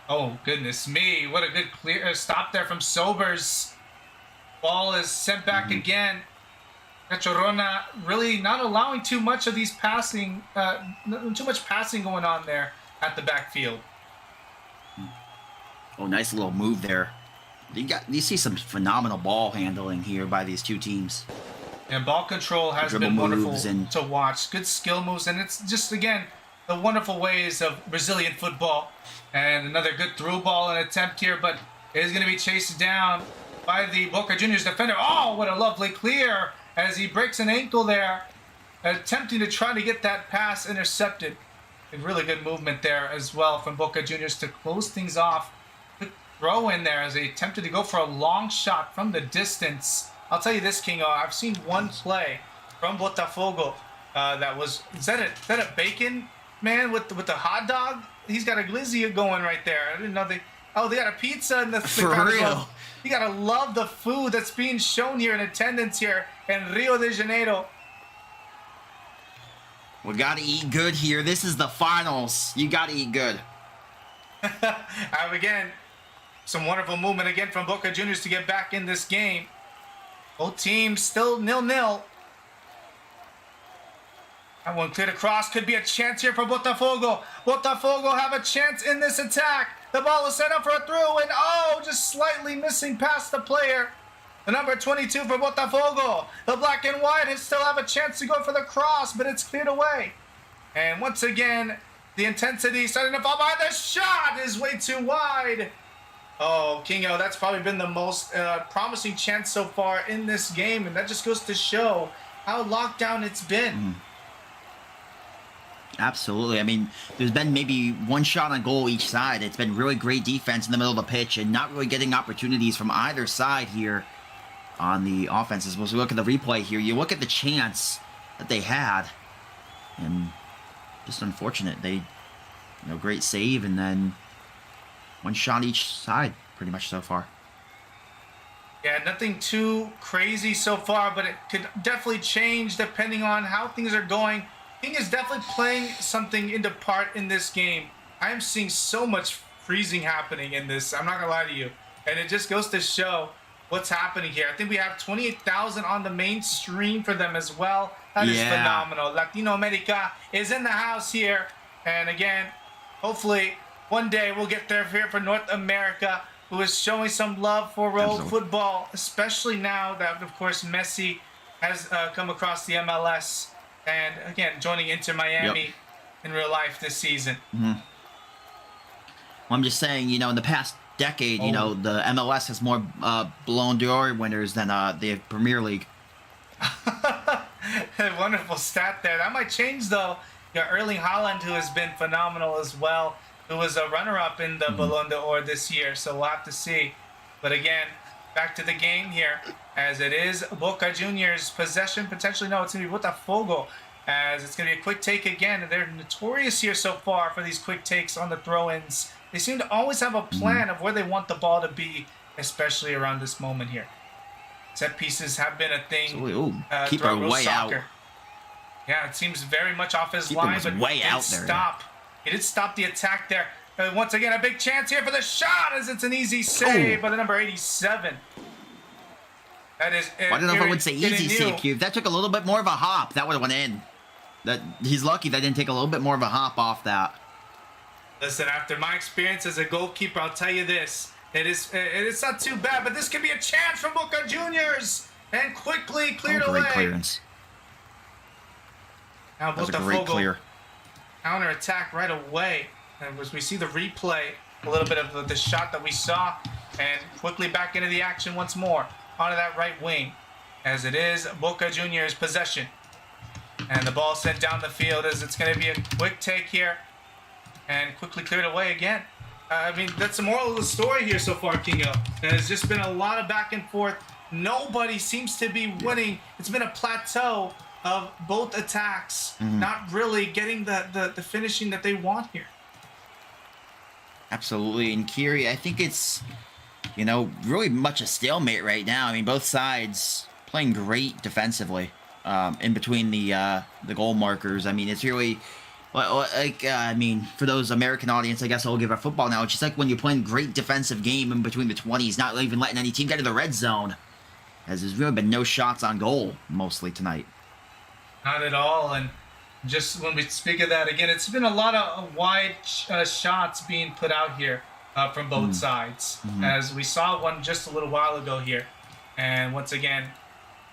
oh goodness me, what a good clear stop there from Sobers. Ball is sent back again. Cachorrona really not allowing too much of these passing, too much passing going on there at the backfield. Oh, nice little move there. You see some phenomenal ball handling here by these two teams. And ball control has been wonderful to watch. Good skill moves, and it's just, again, the wonderful ways of Brazilian football. And another good through ball and attempt here, but it is going to be chased down by the Boca Juniors defender. Oh, what a lovely clear as he breaks an ankle there, attempting to try to get that pass intercepted. A really good movement there as well from Boca Juniors to close things off. Good throw in there as they attempted to go for a long shot from the distance. I'll tell you this, Kingo, I've seen one play from Botafogo that was, is that a bacon man with the hot dog? He's got a glizzy going right there. I didn't know they got a pizza and that's for real. You gotta love the food that's being shown here in attendance here in Rio de Janeiro. We gotta eat good here. This is the finals. You gotta eat good. Again, Some wonderful movement again from Boca Juniors to get back in this game. Both teams still 0-0. That one cleared across. Could be a chance here for Botafogo. Botafogo have a chance in this attack. The ball is set up for a through, and oh, just slightly missing past the player. The number 22 for Botafogo. The black and white still have a chance to go for the cross, but it's cleared away. And once again, the intensity starting to fall by. The shot is way too wide. Oh, Kingo, that's probably been the most promising chance so far in this game, and that just goes to show how locked down it's been. Absolutely. I mean, there's been maybe one shot on goal each side. It's been really great defense in the middle of the pitch and not really getting opportunities from either side here on the offenses. As we look at the replay here, you look at the chance that they had, and just unfortunate. They, great save, and then one shot each side, pretty much so far. Yeah, nothing too crazy so far, but it could definitely change depending on how things are going. King is definitely playing something into part in this game. I am seeing so much freezing happening in this. I'm not going to lie to you. And it just goes to show what's happening here. I think we have 28,000 on the main stream for them as well. That is phenomenal. Latino America is in the house here. And again, hopefully one day we'll get there here for North America, who is showing some love for world football, especially now that, of course, Messi has come across the MLS. And again, joining Inter Miami in real life this season. Well, I'm just saying, in the past decade, the MLS has more Ballon d'Or winners than the Premier League. Wonderful stat there. That might change, though. Erling Haaland, who has been phenomenal as well, who was a runner-up in the Ballon d'Or this year. So we'll have to see. But again, back to the game here, as it is Boca Juniors possession. Potentially, no, it's going to be Botafogo, as it's going to be a quick take again. They're notorious here so far for these quick takes on the throw-ins. They seem to always have a plan of where they want the ball to be, especially around this moment here. Set pieces have been a thing. Keeper way soccer. out. Yeah, it seems very much off his Keeper line, was but way out did there. stop. He did stop the attack there. Once again, a big chance here for the shot, as it's an easy save by the number 87. That is. I don't know if I would say easy save, Cube. That took a little bit more of a hop. That would have went in. He's lucky that didn't take a little bit more of a hop off that. Listen, after my experience as a goalkeeper, I'll tell you this: it is not too bad, but this could be a chance for Boca Juniors, and quickly cleared away. Great clearance. Now That was a great clear. Counter attack right away, and as we see the replay, a little bit of the shot that we saw, and quickly back into the action once more onto that right wing, as it is Boca Juniors possession, and the ball sent down the field as it's going to be a quick take here, and quickly cleared away again. I mean, that's the moral of the story here so far, Kingo. There's just been a lot of back and forth. Nobody seems to be winning. It's been a plateau of both attacks, not really getting the finishing that they want here. Absolutely. And Kiri, I think it's, really much a stalemate right now. I mean, both sides playing great defensively in between the goal markers. I mean, it's really, for those American audience, I guess I'll give a football now. It's just like when you're playing great defensive game in between the 20s, not even letting any team get to the red zone, as there's really been no shots on goal mostly tonight. Not at all. And just when we speak of that again, it's been a lot of wide shots being put out here from both sides, as we saw one just a little while ago here. And once again,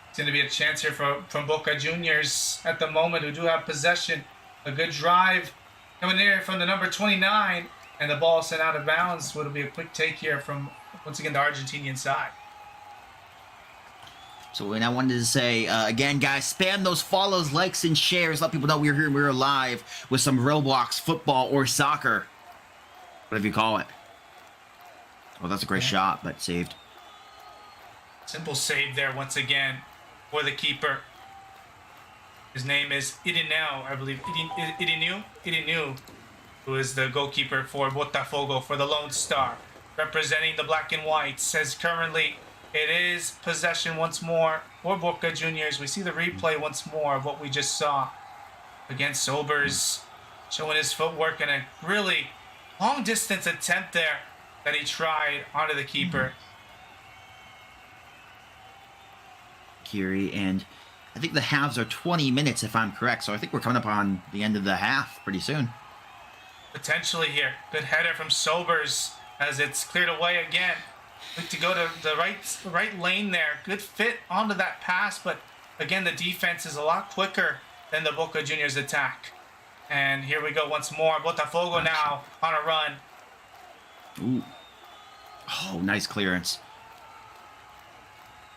it's going to be a chance here from Boca Juniors at the moment, who do have possession. A good drive coming there from the number 29, and the ball sent out of bounds. So it'll be a quick take here from, once again, the Argentinian side. So, and I wanted to say, again, guys, spam those follows, likes, and shares. Let people know we're here and we're live with some ROBLOX football or soccer. Whatever you call it. Well, that's a great shot, but saved. Simple save there once again for the keeper. His name is Irineu, I believe. Irineu, who is the goalkeeper for Botafogo, for the Lone Star, representing the black and white. Says currently it is possession once more for Boca Juniors. We see the replay once more of what we just saw against Sobers, showing his footwork in a really long distance attempt there. that he tried onto the keeper. Kiri, and I think the halves are 20 minutes if I'm correct, so I think we're coming up on the end of the half pretty soon. Potentially here. Good header from Sobers as it's cleared away again. Look to go to the right lane there. Good fit onto that pass, but again, the defense is a lot quicker than the Boca Juniors attack. And here we go once more. Botafogo now on a run. Ooh. Oh, nice clearance.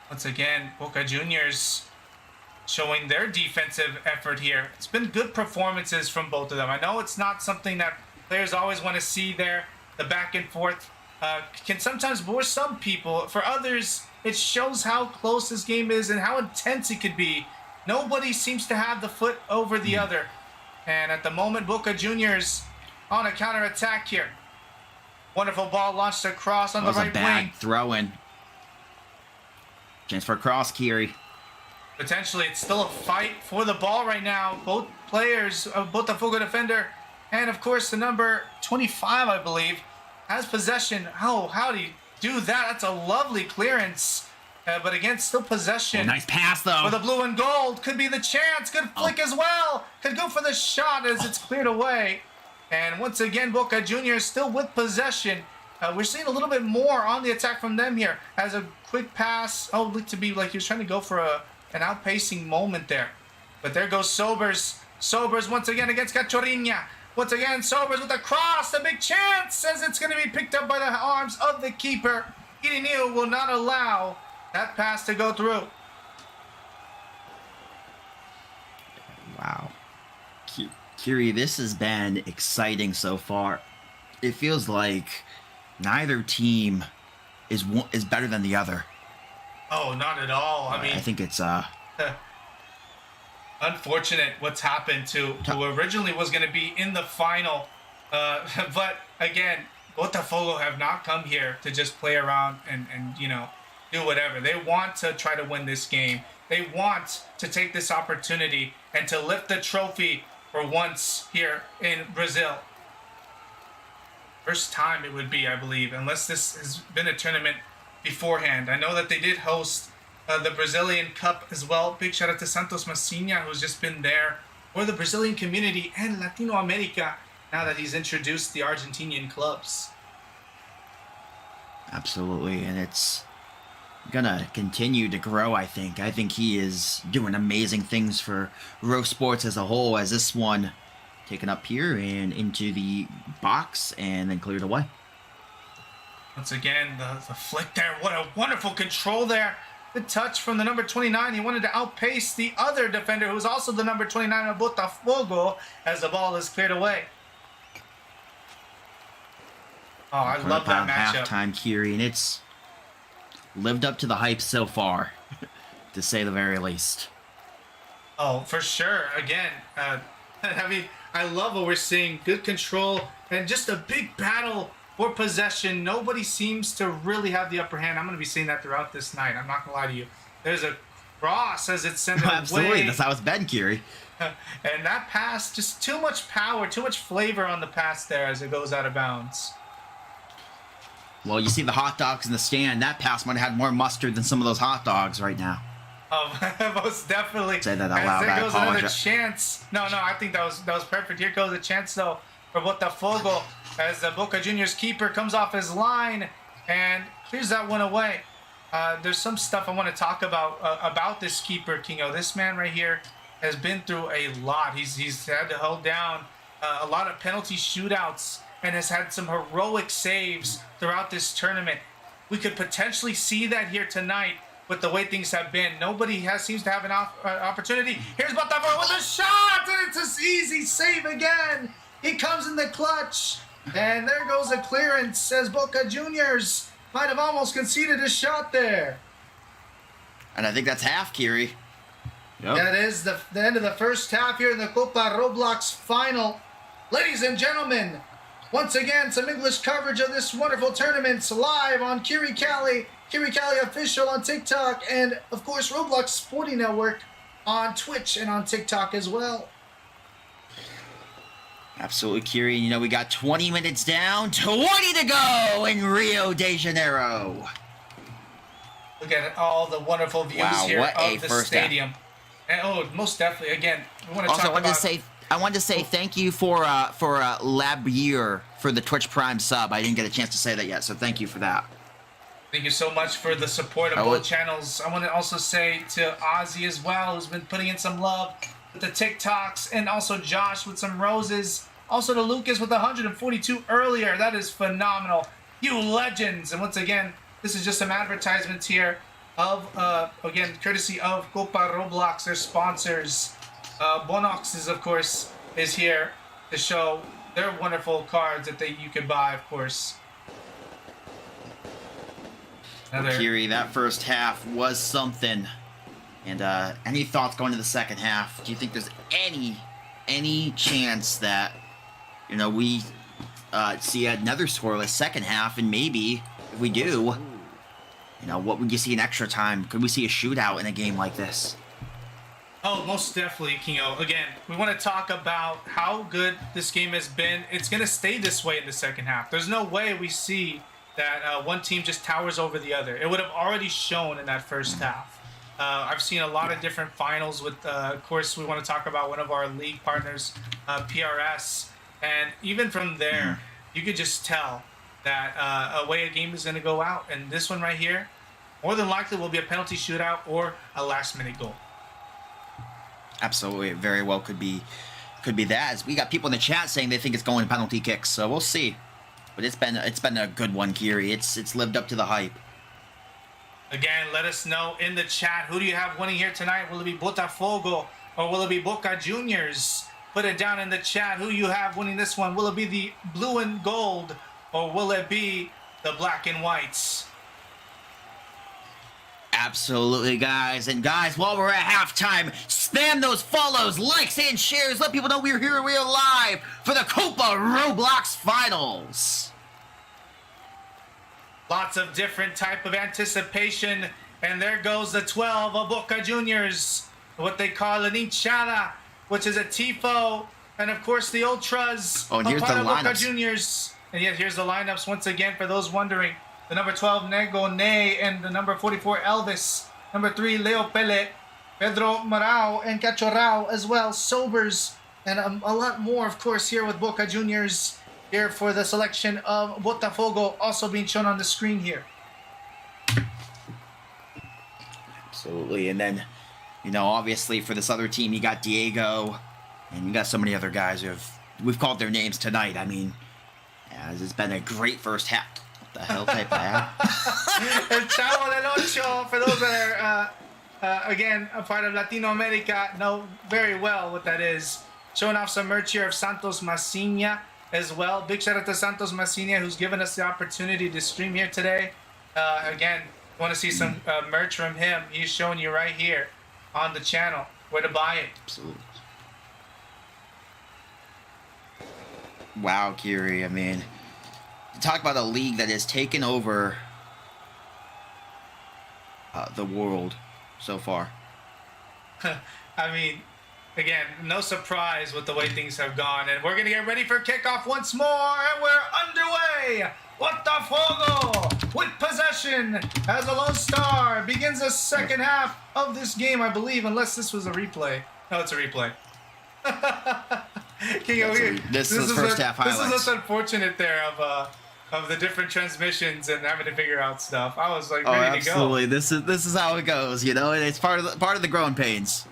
Once again, Boca Juniors showing their defensive effort here. It's been good performances from both of them. I know it's not something that players always want to see there. The back and forth can sometimes bore some people. For others, it shows how close this game is and how intense it could be. Nobody seems to have the foot over the other. And at the moment, Boca Juniors on a counter-attack here. Wonderful ball launched across on the right wing. That was a bad throw-in. Chance for a cross, Kiri. Potentially, it's still a fight for the ball right now. Both players, Botafogo defender, and of course the number 25, I believe, has possession. Oh, how do you do that? That's a lovely clearance. But again, still possession. Oh, nice pass, though. For the blue and gold. Could be the chance. Good flick as well. Could go for the shot as it's cleared away. And once again, Boca Juniors still with possession. We're seeing a little bit more on the attack from them here. As a quick pass. Oh, looked to be like he was trying to go for an outpacing moment there. But there goes Sobers. Sobers once again against Cachorrinha. Once again, Sobers with a cross. A big chance as it's going to be picked up by the arms of the keeper. Irineu will not allow that pass to go through. Wow. Kiri, this has been exciting so far. It feels like neither team is better than the other. Oh, not at all. I mean, I think it's unfortunate what's happened to who originally was going to be in the final. But again, Botafogo have not come here to just play around and you know, do whatever. They want to try to win this game. They want to take this opportunity and to lift the trophy for once here in Brazil. First time it would be, I believe, unless this has been a tournament beforehand. I know that they did host the Brazilian Cup as well. Big shout out to Santos Massinha, who's just been there for the Brazilian community and Latino America now that he's introduced the Argentinian clubs. Absolutely, and it's gonna continue to grow, I think. I think he is doing amazing things for Row Sports as a whole, as this one taken up here and into the box and then cleared away. Once again, the flick there. What a wonderful control there. Good touch from the number 29. He wanted to outpace the other defender, who was also the number 29 of Botafogo, as the ball is cleared away. Oh, I love that matchup. Halftime, Kiri, and it's lived up to the hype so far, to say the very least. Oh, for sure. Again, I mean, I love what we're seeing. Good control and just a big battle for possession. Nobody seems to really have the upper hand. I'm going to be seeing that throughout this night. I'm not going to lie to you. There's a cross as it's sent away. Absolutely. That's how it's been, Kiri. And that pass, just too much power, too much flavor on the pass there as it goes out of bounds. Well, you see the hot dogs in the stand. That pass might have had more mustard than some of those hot dogs right now. Oh, most definitely. Say that out loud. There goes another chance. No, I think that was perfect. Here goes a chance though for Botafogo as the Boca Juniors keeper comes off his line and clears that one away. There's some stuff I want to talk about this keeper, Kingo. This man right here has been through a lot. He's had to hold down a lot of penalty shootouts and has had some heroic saves throughout this tournament. We could potentially see that here tonight with the way things have been. Nobody seems to have an opportunity. Here's Botafogo with a shot, and it's an easy save again. He comes in the clutch, and there goes a clearance as Boca Juniors might have almost conceded a shot there. And I think that's half, Kiri. Yep. That is the end of the first half here in the Copa ROBLOX final. Ladies and gentlemen, once again, some English coverage of this wonderful tournament live on Kiri Cali Official on TikTok, and of course ROBLOX Sporting Network on Twitch and on TikTok as well. Absolutely, Kiri. You know, we got 20 minutes down, 20 to go in Rio de Janeiro. Look at all the wonderful views here of the stadium. And most definitely. Again, we want to also, talk about. I wanted to say thank you for Labier for the Twitch Prime sub. I didn't get a chance to say that yet, so thank you for that. Thank you so much for the support of both channels. I want to also say to Ozzy as well, who's been putting in some love with the TikToks, and also Josh with some roses. Also to Lucas with 142 earlier. That is phenomenal. You legends. And once again, this is just some advertisements here of, again, courtesy of Copa ROBLOX, their sponsors. Bonox is, of course, is here to show their wonderful cards that you can buy, of course. Kiri, that first half was something. And any thoughts going to the second half? Do you think there's any chance that, you know, we see another scoreless second half? And maybe if we do, you know, what would you see in extra time? Could we see a shootout in a game like this? Oh, most definitely, Kingo. Again, we want to talk about how good this game has been. It's going to stay this way in the second half. There's no way we see that one team just towers over the other. It would have already shown in that first half. I've seen a lot of different finals with, of course, we want to talk about one of our league partners, PRS. And even from there, you could just tell that a way a game is going to go out. And this one right here, more than likely will be a penalty shootout or a last-minute goal. Absolutely, it very well could be that. As we got people in the chat saying they think it's going to penalty kicks, so we'll see. But it's been a good one, Kiri. It's lived up to the hype. Again, let us know in the chat, who do you have winning here tonight? Will it be Botafogo or will it be Boca Juniors? Put it down in the chat who you have winning this one. Will it be the blue and gold or will it be the black and whites? Absolutely, guys. And guys, while we're at halftime, spam those follows, likes, and shares. Let people know we're here real live for the Copa ROBLOX Finals. Lots of different type of anticipation. And there goes the 12 of Boca Juniors. What they call an hinchada, which is a tifo. And of course, the ultras. Oh, and here's the lineups. Boca Juniors. And yet, here's the lineups once again for those wondering. The number 12, Nego Ne, and the number 44, Elvis. Number 3, Leo Pele, Pedro Marao, and Cachorrao as well. Sobers, and a lot more, of course, here with Boca Juniors. Here for the selection of Botafogo, also being shown on the screen here. Absolutely, and then, you know, obviously for this other team, you got Diego, and you got so many other guys who we've called their names tonight. I mean, yeah, it's been a great first half. The hell type of ad? El Chavo del Ocho, for those that are, again, a part of Latino America, know very well what that is. Showing off some merch here of Santos Massinha as well. Big shout out to Santos Massinha, who's given us the opportunity to stream here today. Again, want to see some merch from him. He's showing you right here on the channel where to buy it. Absolutely. Wow, Kiri, I mean, talk about a league that has taken over the world so far. I mean, again, no surprise with the way things have gone. And we're going to get ready for kickoff once more. And we're underway. Botafogo with possession as a lone star begins the second half of this game, I believe, unless this was a replay. No, it's a replay. This is first half highlights. This is just unfortunate there of the different transmissions and having to figure out stuff. I was like ready to go. Absolutely. This is how it goes, you know, and it's part of the growing pains.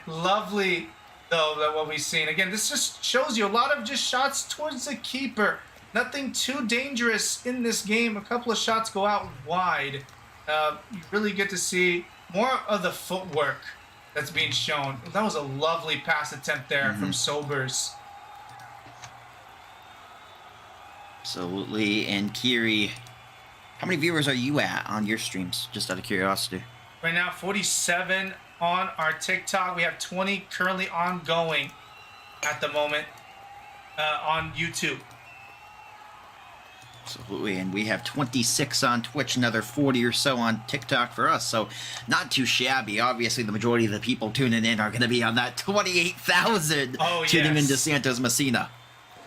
Lovely though that what we've seen. Again, this just shows you a lot of just shots towards the keeper. Nothing too dangerous in this game. A couple of shots go out wide. You really get to see more of the footwork that's being shown. That was a lovely pass attempt there from Sobers. Absolutely. And Kiri, how many viewers are you at on your streams? Just out of curiosity. Right now, 47 on our TikTok. We have 20 currently ongoing at the moment on YouTube. Absolutely, and we have 26 on Twitch, another 40 or so on TikTok for us, so not too shabby. Obviously, the majority of the people tuning in are going to be on that 28,000 tuning into Santos Messina.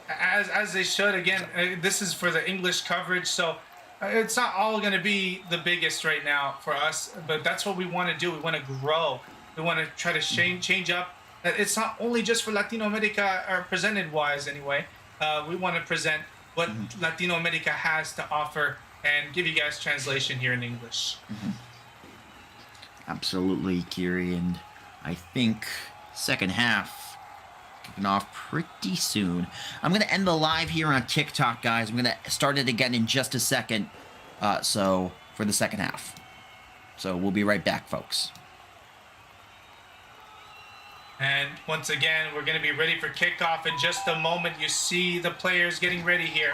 As they should. Again, this is for the English coverage, so it's not all going to be the biggest right now for us, but that's what we want to do. We want to grow. We want to try to change up. It's not only just for Latino America, or presented-wise anyway. We want to present what Latino America has to offer and give you guys translation here in English. Absolutely, Kiri, and I think second half kicking off pretty soon. I'm going to end the live here on TikTok, guys. I'm going to start it again in just a second, so for the second half. So we'll be right back, folks. And once again, we're going to be ready for kickoff in just a moment. You see the players getting ready here.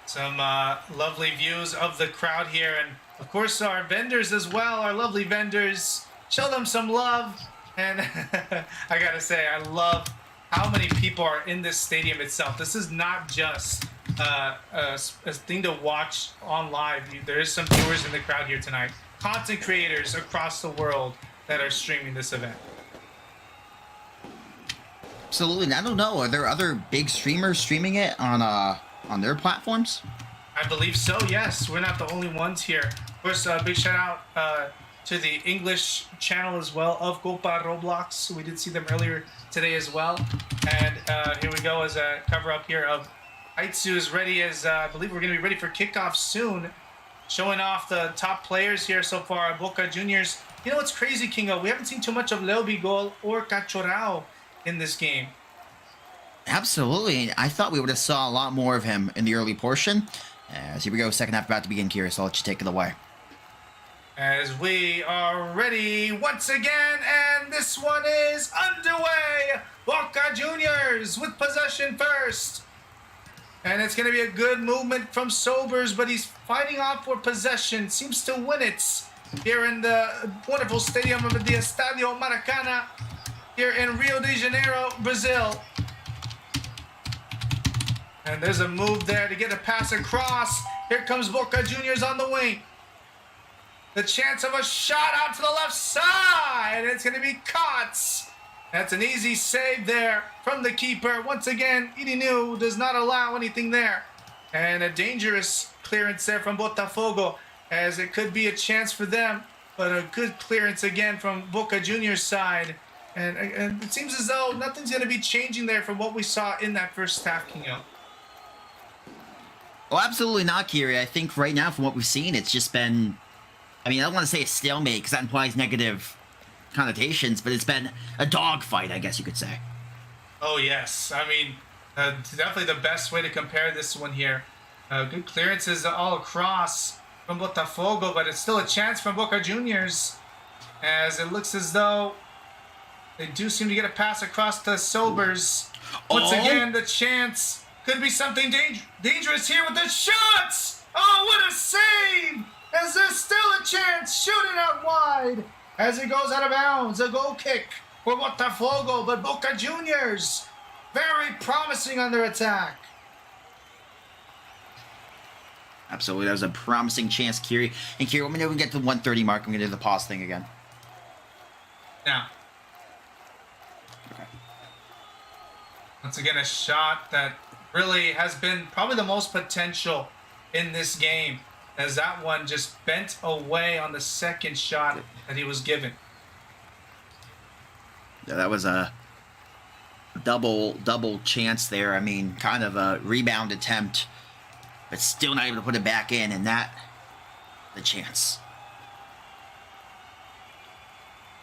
Some lovely views of the crowd here. And of course, our vendors as well, our lovely vendors. Show them some love. And I got to say, I love how many people are in this stadium itself. This is not just a thing to watch on live. There is some viewers in the crowd here tonight. Content creators across the world that are streaming this event. Absolutely. And I don't know, are there other big streamers streaming it on their platforms? I believe so, yes. We're not the only ones here. Of course, big shout out to the English channel as well of Copa ROBLOX. We did see them earlier today as well. And here we go as a cover up here of Aitsu is ready as I believe we're going to be ready for kickoff soon. Showing off the top players here so far, Boca Juniors. You know what's crazy, Kingo? We haven't seen too much of Leo Bigol or Cachorao in this game. Absolutely. I thought we would have saw a lot more of him in the early portion. As here we go, second half about to begin, Kira, so I'll let you take it away. As we are ready once again, and this one is underway. Boca Juniors with possession first. And it's going to be a good movement from Sobers, but he's fighting off for possession. Seems to win it here in the wonderful stadium of the Estadio Maracana here in Rio de Janeiro, Brazil. And there's a move there to get a pass across. Here comes Boca Juniors on the wing. The chance of a shot out to the left side. It's going to be caught. That's an easy save there from the keeper. Once again, Irinu does not allow anything there. And a dangerous clearance there from Botafogo, as it could be a chance for them. But a good clearance again from Boca Juniors' side. And it seems as though nothing's going to be changing there from what we saw in that first half, Kingo. Well, absolutely not, Kiri. I think right now, from what we've seen, it's just been... I mean, I don't want to say a stalemate, because that implies negative connotations, but it's been a dogfight, I guess you could say. Oh, yes. I mean, definitely the best way to compare this one here. Good clearances all across from Botafogo, but it's still a chance from Boca Juniors, as it looks as though they do seem to get a pass across to Sobers. Once again, the chance could be something dangerous here with the shots. Oh, what a save! As there's still a chance, shooting out wide as it goes out of bounds. A goal kick for Botafogo, but Boca Juniors very promising on their attack. Absolutely, that was a promising chance, Kiri. And Kiri, let me know when we get to the 130 mark. I'm going to do the pause thing again. Now. Okay. Once again, a shot that really has been probably the most potential in this game, as that one just bent away on the second shot that he was given. Yeah, that was a double chance there. I mean, kind of a rebound attempt, but still not able to put it back in, and that, the chance.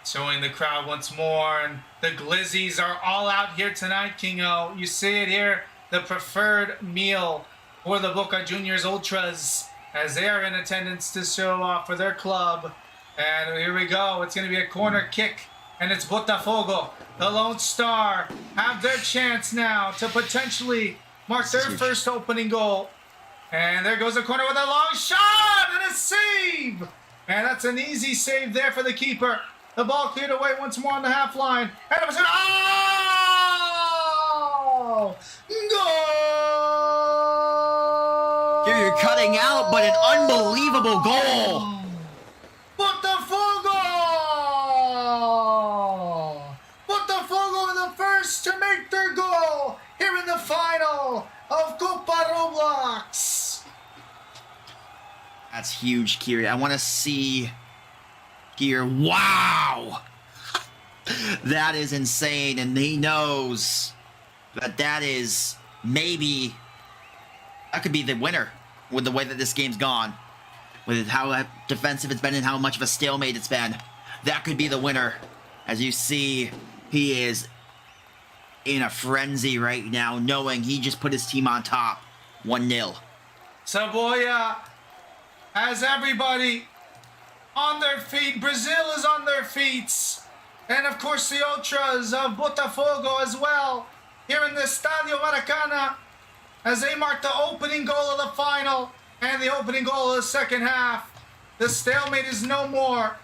Showing the crowd once more, and the Glizzies are all out here tonight, Kingo. You see it here, the preferred meal for the Boca Juniors Ultras, as they are in attendance to show off for their club. And here we go. It's going to be a corner kick, and it's Botafogo, the Lone Star, have their chance now to potentially mark their first opening goal. And there goes the corner with a long shot and a save. And that's an easy save there for the keeper. The ball cleared away once more on the half line. And it was oh! cutting out, but an unbelievable goal. Botafogo! Botafogo are the first to make their goal here in the final of Copa ROBLOX. That's huge, Kiri. I want to see here. Wow! That is insane, and he knows that is maybe that could be the winner with the way that this game's gone, with how defensive it's been and how much of a stalemate it's been. That could be the winner. As you see, he is in a frenzy right now, knowing he just put his team on top, 1-0. Saboya has everybody on their feet. Brazil is on their feet. And of course the Ultras of Botafogo as well, here in the Estadio Maracana, as they mark the opening goal of the final and the opening goal of the second half. The stalemate is no more.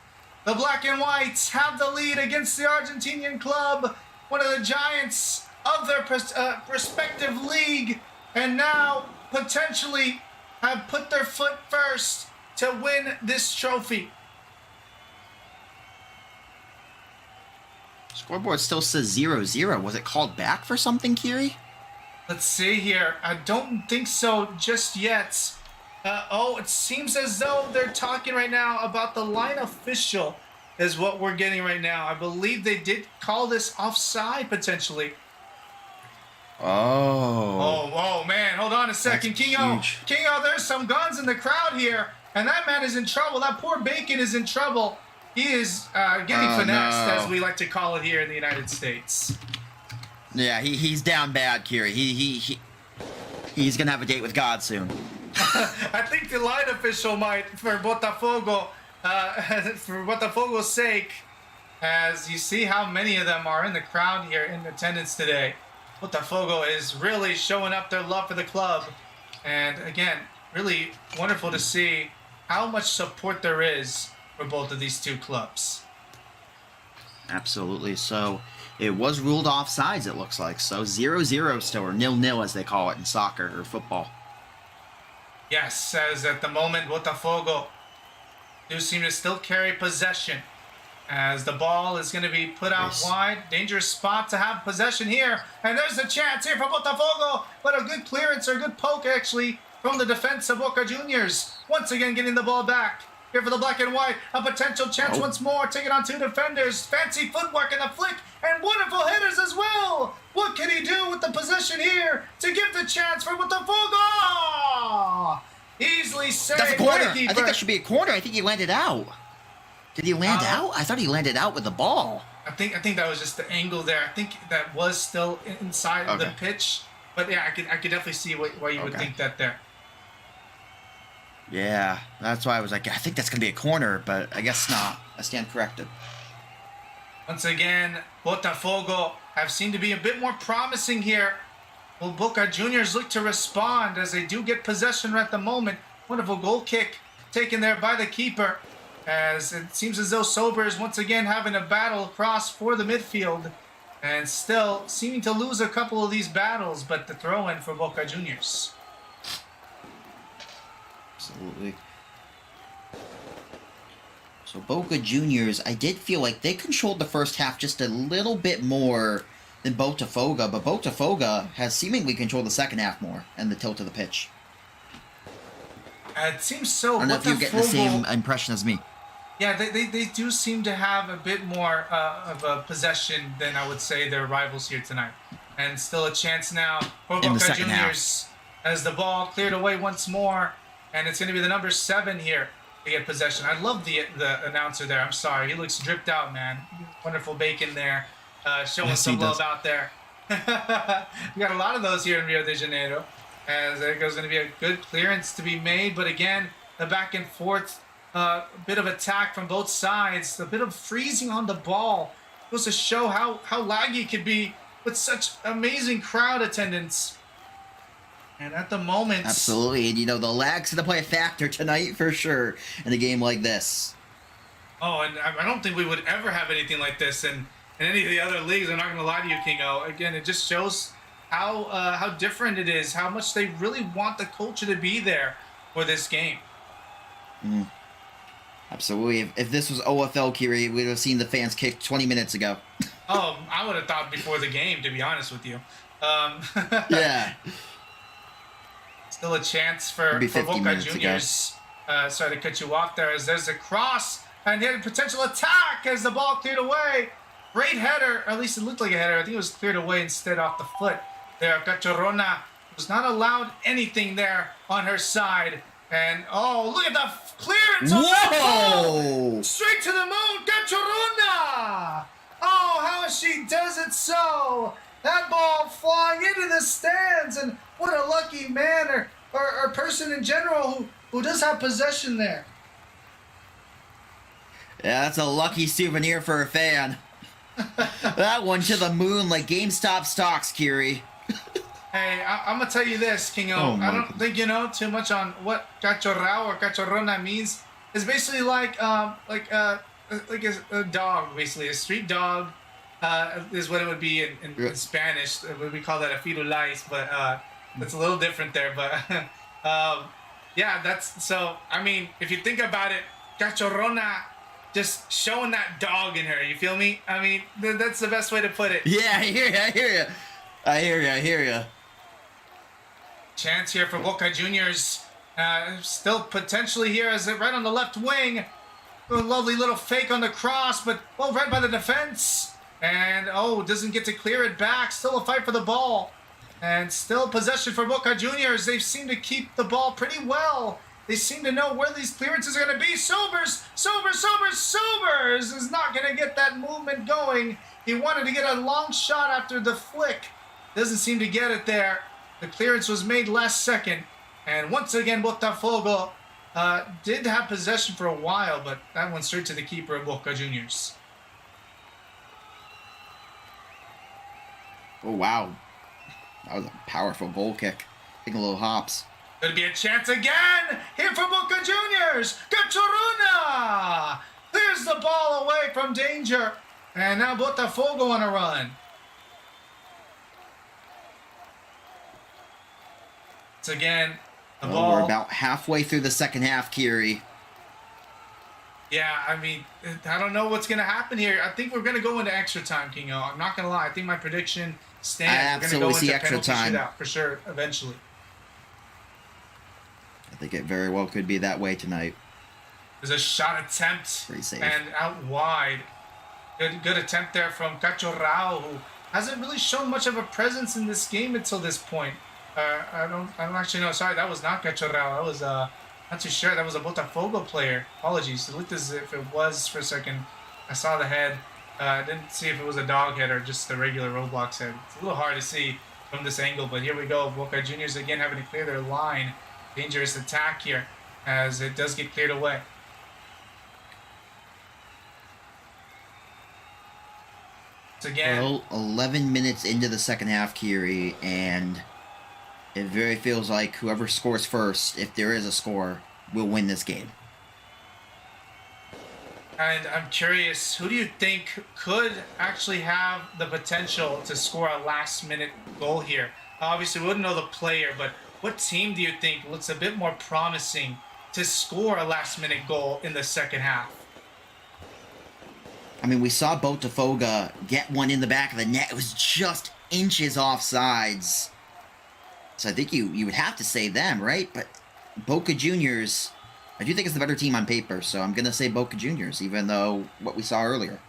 The Black and Whites have the lead against the Argentinian club, one of the giants of their respective league, and now potentially have put their foot first to win this trophy. Scoreboard still says 0-0. Was it called back for something, Kiri? Let's see here. I don't think so just yet. It seems as though they're talking right now about the line official is what we're getting right now. I believe they did call this offside potentially. Oh, man. Hold on a second. Kingo, there's some guns in the crowd here, and that man is in trouble. That poor Bacon is in trouble. He is getting finessed, as we like to call it here in the United States. Yeah, he's down bad, Kiri. He's gonna have a date with God soon. I think the line official might, for Botafogo, for Botafogo's sake, as you see how many of them are in the crowd here in attendance today. Botafogo is really showing up their love for the club, and again, really wonderful to see how much support there is for both of these two clubs. Absolutely. So it was ruled offsides, it looks like. So 0-0 still, or 0-0 as they call it in soccer or football. Yes, as at the moment Botafogo do seem to still carry possession, as the ball is going to be put out wide. Dangerous spot to have possession here, and there's a chance here for Botafogo, but a good clearance, or a good poke actually, from the defense of Boca Juniors. Once again getting the ball back. Here for the Black and White, a potential chance once more, taking on two defenders. Fancy footwork and a flick, and wonderful headers as well. What can he do with the possession here to give the chance for Botafogo? Easily saved. That's a corner. By the keeper. I think that should be a corner. I think he landed out. Did he land out? I thought he landed out with the ball. I think that was just the angle there. I think that was still inside of the pitch. But yeah, I could definitely see why you would think that there. Yeah, that's why I was like, I think that's going to be a corner, but I guess not. I stand corrected. Once again, Botafogo have seemed to be a bit more promising here. Will Boca Juniors look to respond as they do get possession at the moment? Wonderful goal kick taken there by the keeper, as it seems as though Sober is once again having a battle across for the midfield, and still seeming to lose a couple of these battles, but the throw-in for Boca Juniors. Absolutely. So Boca Juniors, I did feel like they controlled the first half just a little bit more than Botafogo, but Botafogo has seemingly controlled the second half more and the tilt of the pitch. It seems so. I don't know if you get the same impression as me. Yeah, they do seem to have a bit more of a possession than I would say their rivals here tonight. And still a chance now for Boca Juniors as the ball cleared away once more. And it's going to be the number 7 here to get possession. I love the announcer there. I'm sorry. He looks dripped out, man. Wonderful Bacon there. Showing some love out there. We got a lot of those here in Rio de Janeiro. As there goes going to be a good clearance to be made. But again, the back and forth, bit of attack from both sides. A bit of freezing on the ball. Goes to show how laggy it could be with such amazing crowd attendance. And at the moment... Absolutely. And, the lag's going to play a factor tonight for sure in a game like this. Oh, and I don't think we would ever have anything like this in any of the other leagues. I'm not going to lie to you, Kingo. Again, it just shows how different it is, how much they really want the culture to be there. for this game. Absolutely. If this was OFL, Kiri, we'd have seen the fans kick 20 minutes ago. Oh, I would have thought before the game, to be honest with you. Yeah. Still a chance for Boca Juniors. Sorry to cut you off there, as there's a cross and he had a potential attack as the ball cleared away. Great header, or at least it looked like a header. I think it was cleared away instead off the foot. There, Cachorrona was not allowed anything there on her side. And oh, look at the clearance on that ball! Straight to the moon, Cachorrona! Oh, how she does it so! That ball flying into the stands, and what a lucky man or person in general who does have possession there. Yeah, that's a lucky souvenir for a fan. That one to the moon like GameStop stocks, Kiri. Hey, I'm gonna tell you this, Kingo. I don't think you know too much on what cachorrao or cachorrona means. It's basically like a dog, basically a street dog. Is what it would be in Spanish. We call that a firulais, but that's a little different there. But yeah, that's so. I mean, if you think about it, cachorrona, just showing that dog in her. You feel me? I mean, that's the best way to put it. Yeah, I hear you. Chance here for Boca Juniors. Still potentially here as it right on the left wing. A lovely little fake on the cross, but well read by the defense. And doesn't get to clear it back. Still a fight for the ball. And still possession for Boca Juniors. They seem to keep the ball pretty well. They seem to know where these clearances are going to be. Sobers is not going to get that movement going. He wanted to get a long shot after the flick. Doesn't seem to get it there. The clearance was made last second. And once again, Botafogo did have possession for a while, but that went straight to the keeper of Boca Juniors. Oh, wow. That was a powerful goal kick. Taking a little hops. Could be a chance again here for Boca Juniors. Cachorrona clears the ball away from danger. And now Botafogo on a run. It's again the ball. We're about halfway through the second half, Kiri. Yeah, I mean, I don't know what's going to happen here. I think we're going to go into extra time, Kingo. I'm not going to lie. I think my prediction stands. I absolutely see extra time. Shootout for sure, eventually. I think it very well could be that way tonight. There's a shot attempt. Pretty safe. And out wide. Good attempt there from Cachorrao, who hasn't really shown much of a presence in this game until this point. I don't actually know. Sorry, that was not Cachorrao. That was not too sure. That was a Botafogo player. Apologies. It looked as if it was for a second. I saw the head. I didn't see if it was a dog head or just the regular ROBLOX head. It's a little hard to see from this angle, but here we go. Boca Juniors again having to clear their line. Dangerous attack here as it does get cleared away. Again. Well, 11 minutes into the second half, Kiri, and it very feels like whoever scores first, if there is a score, will win this game. And I'm curious, who do you think could actually have the potential to score a last-minute goal here? Obviously, we wouldn't know the player, but what team do you think looks a bit more promising to score a last-minute goal in the second half? I mean, we saw Botafogo get one in the back of the net. It was just inches off sides. So I think you would have to say them, right? But Boca Juniors, I do think it's the better team on paper, so I'm going to say Boca Juniors, even though what we saw earlier.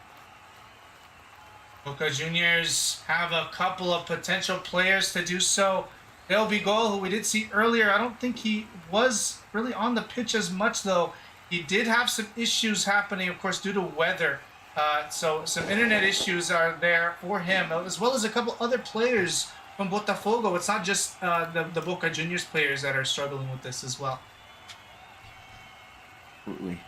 Boca Juniors have a couple of potential players to do so. El Bigol, who we did see earlier, I don't think he was really on the pitch as much, though. He did have some issues happening, of course, due to weather. So some internet issues are there for him, as well as a couple other players from Botafogo. It's not just the Boca Juniors players that are struggling with this as well. Absolutely.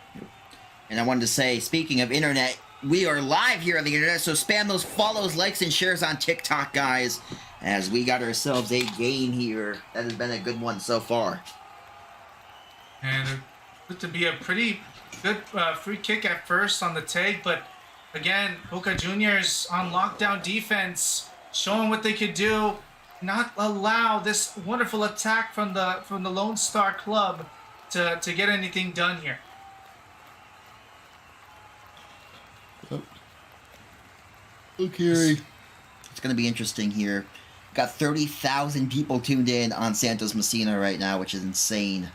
And I wanted to say, speaking of internet, we are live here on the internet, so spam those follows, likes, and shares on TikTok, guys, as we got ourselves a game here. That has been a good one so far. And it looked to be a pretty good free kick at first on the take, but again, Boca Juniors on lockdown defense, showing what they could do, not allow this wonderful attack from the Lone Star Club to get anything done here. Okay. It's going to be interesting here. Got 30,000 people tuned in on Santos Messina right now, which is insane.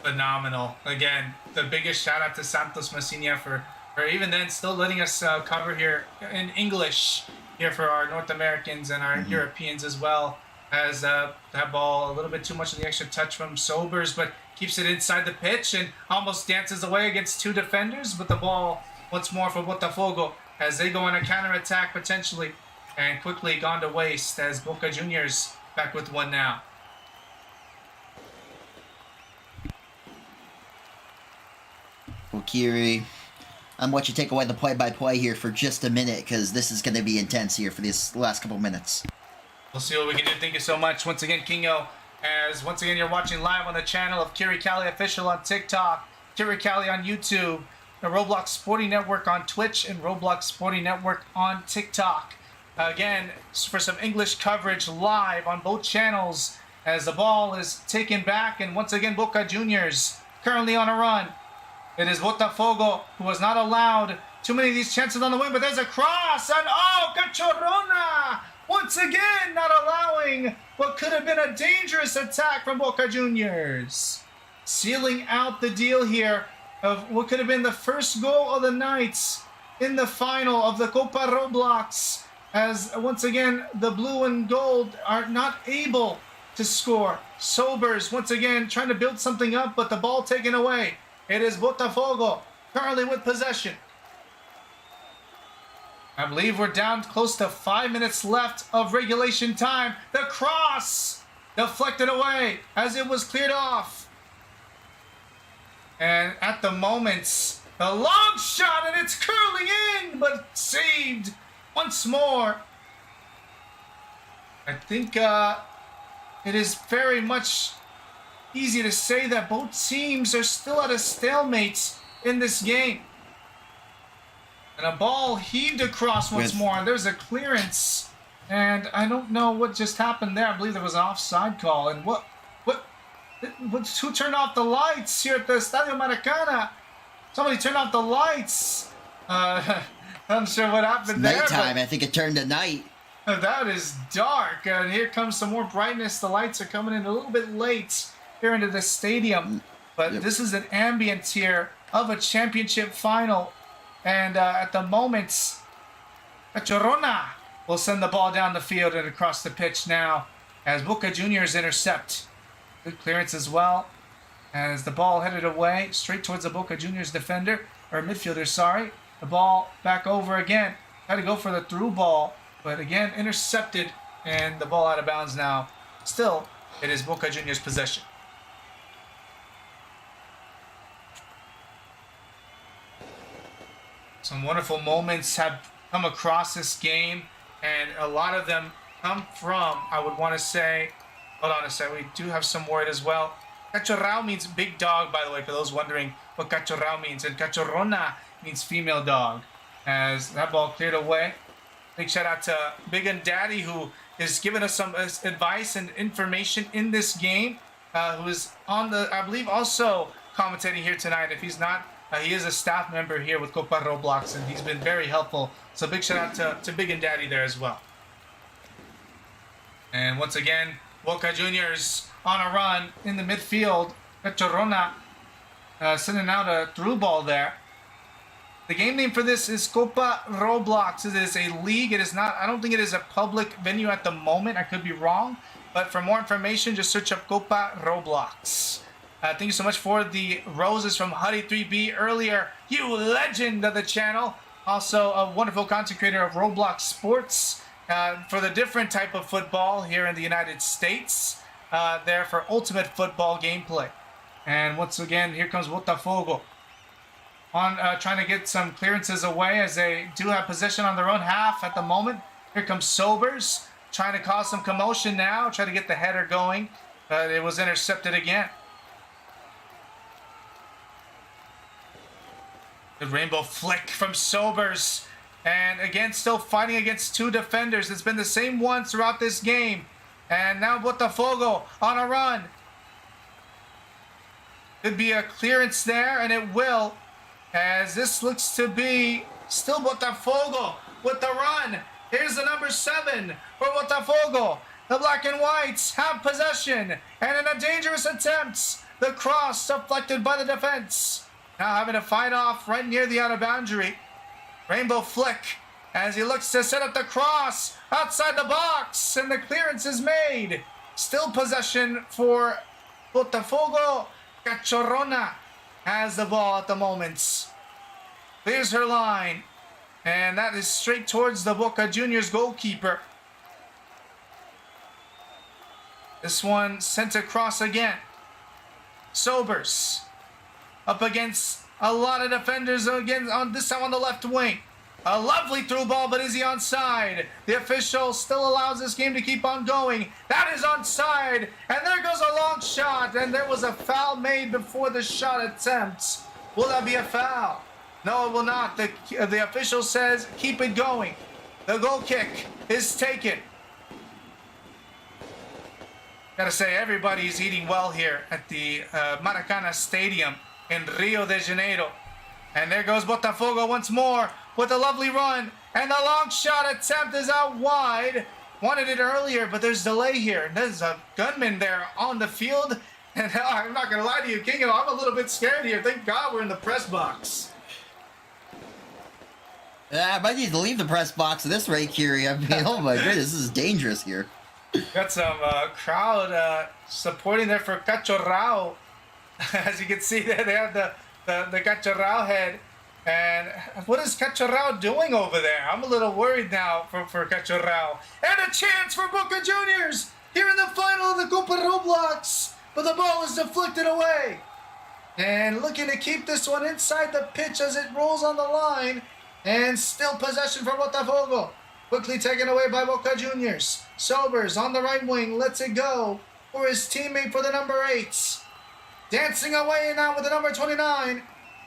Phenomenal. Again, the biggest shout out to Santos Messina for even then still letting us cover here in English here for our North Americans and our Europeans as well. As that ball a little bit too much of the extra touch from Sobers, but keeps it inside the pitch and almost dances away against two defenders. But the ball once more for Botafogo as they go on a counter-attack potentially, and quickly gone to waste as Boca Juniors back with one now. Okiri, I'm going to take away the play-by-play here for just a minute because this is going to be intense here for these last couple minutes. We'll see what we can do. Thank you so much once again, Kingo, as once again you're watching live on the channel of Kiri Cali Official on TikTok, Kiri Cali on YouTube, the Roblox Sporting Network on Twitch, and Roblox Sporting Network on TikTok. Again, for some English coverage live on both channels as the ball is taken back, and once again Boca Juniors currently on a run. It is Botafogo who has not allowed too many of these chances on the wing, but there's a cross, and oh, Cachorrona once again not allowing what could have been a dangerous attack from Boca Juniors. Sealing out the deal here of what could have been the first goal of the night in the final of the Copa ROBLOX, as once again the blue and gold are not able to score. Sobers once again trying to build something up, but the ball taken away. It is Botafogo currently with possession. I believe we're down close to 5 minutes left of regulation time. The cross deflected away as it was cleared off. And at the moment, the long shot, and it's curling in, but saved once more. I think it is very much easy to say that both teams are still at a stalemate in this game. And a ball heaved across once more, and there's a clearance. And I don't know what just happened there. I believe there was an offside call. And who turned off the lights here at the Estadio Maracana? Somebody turned off the lights. I'm sure what happened there. Nighttime, I think it turned to night. That is dark. And here comes some more brightness. The lights are coming in a little bit late here into the stadium. But this is an ambience here of a championship final. And at the moment, Cachorrona will send the ball down the field and across the pitch now as Boca Juniors intercept. Good clearance as well as the ball headed away straight towards the Boca Juniors defender, or midfielder, sorry. The ball back over again. Had to go for the through ball, but again intercepted, and the ball out of bounds now. Still, it is Boca Juniors possession. Some wonderful moments have come across this game, and a lot of them come from, I would want to say, hold on a second, we do have some word as well. Cachorrao means big dog, by the way, for those wondering what Cachorrao means, and Cachorrona means female dog. As that ball cleared away. Big shout out to Big and Daddy, who is giving us some advice and information in this game, who is on the, I believe, also commentating here tonight. If he's not, he is a staff member here with Copa ROBLOX, and he's been very helpful. So big shout out to Big and Daddy there as well. And once again, Boca Juniors on a run in the midfield. Cachorrona sending out a through ball there. The game name for this is Copa ROBLOX. It is a league. It is not, I don't think it is a public venue at the moment. I could be wrong. But for more information, just search up Copa ROBLOX. Thank you so much for the roses from Huddy 3B earlier. You legend of the channel. Also a wonderful content creator of Roblox Sports for the different type of football here in the United States. There for ultimate football gameplay. And once again, here comes Botafogo. On trying to get some clearances away as they do have possession on their own half at the moment. Here comes Sobers trying to cause some commotion now. Try to get the header going. But it was intercepted again. The rainbow flick from Sobers. And again, still fighting against two defenders. It's been the same ones throughout this game. And now Botafogo on a run. Could be a clearance there, and it will, as this looks to be still Botafogo with the run. Here's the number 7 for Botafogo. The black and whites have possession, and in a dangerous attempt, the cross deflected by the defense. Now having to fight off right near the outer boundary. Rainbow flick as he looks to set up the cross outside the box, and the clearance is made. Still possession for Botafogo. Cachorrona has the ball at the moment. Clears her line, and that is straight towards the Boca Juniors goalkeeper. This one sent across again. Sobers up against a lot of defenders again on this time on the left wing. A lovely through ball, but is he onside? The official still allows this game to keep on going. That is onside, and there goes a long shot, and there was a foul made before the shot attempt. Will that be a foul? No, it will not. The official says keep it going. The goal kick is taken. Gotta say, everybody's eating well here at the Maracana Stadium in Rio de Janeiro. And there goes Botafogo once more with a lovely run. And the long shot attempt is out wide. Wanted it earlier, but there's delay here. There's a gunman there on the field. And I'm not going to lie to you, Kingo, I'm a little bit scared here. Thank God we're in the press box. I might need to leave the press box at this rate, Kiri. I mean, oh my goodness, this is dangerous here. Got some crowd supporting there for Cachorrao. As you can see there, they have the Cachorrao head. And what is Cachorrao doing over there? I'm a little worried now for Cachorrao. And a chance for Boca Juniors here in the final of the Copa ROBLOX. But the ball is deflected away. And looking to keep this one inside the pitch as it rolls on the line. And still possession for Botafogo. Quickly taken away by Boca Juniors. Sobers on the right wing, lets it go for his teammate for the number 8. Dancing away now with the number 29.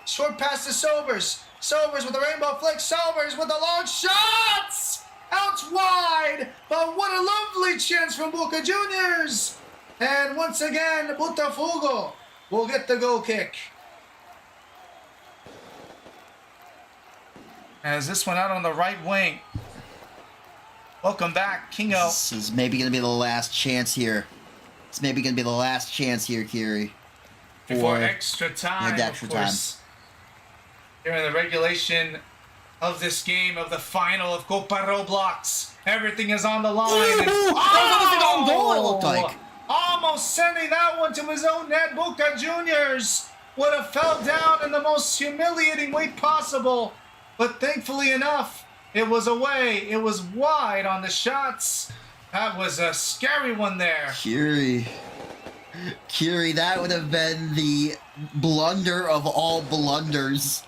Short pass to Sobers. Sobers with the rainbow flick. Sobers with the long shots! Out wide! But what a lovely chance from Boca Juniors! And once again, Botafogo will get the goal kick. As this one out on the right wing. Welcome back, Kingo. This is maybe going to be the last chance here. It's maybe going to be the last chance here, Kiri. Before extra time, extra of course. Here in the regulation of this game, of the final of Copa ROBLOX. Everything is on the line. Goal, it looked like. Almost sending that one to his own net. Boca Juniors would have fell down in the most humiliating way possible. But thankfully enough, it was away. It was wide on the shots. That was a scary one there. Kiri, that would have been the blunder of all blunders.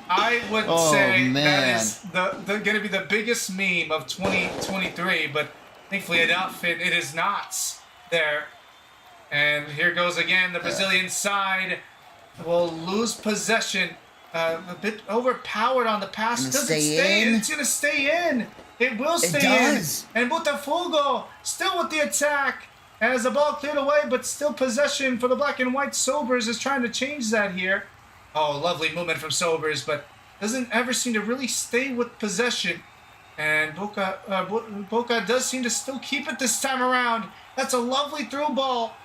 I would say that is going to be the biggest meme of 2023, but thankfully enough, it is not there. And here goes again, the Brazilian side will lose possession. A bit overpowered on the pass. Doesn't stay in. It's going to stay in. It will stay in. And Botafogo still with the attack as the ball cleared away, but still possession for the black and white. Sobers is trying to change that here. Oh, lovely movement from Sobers, but doesn't ever seem to really stay with possession. And Boca does seem to still keep it this time around. That's a lovely through ball.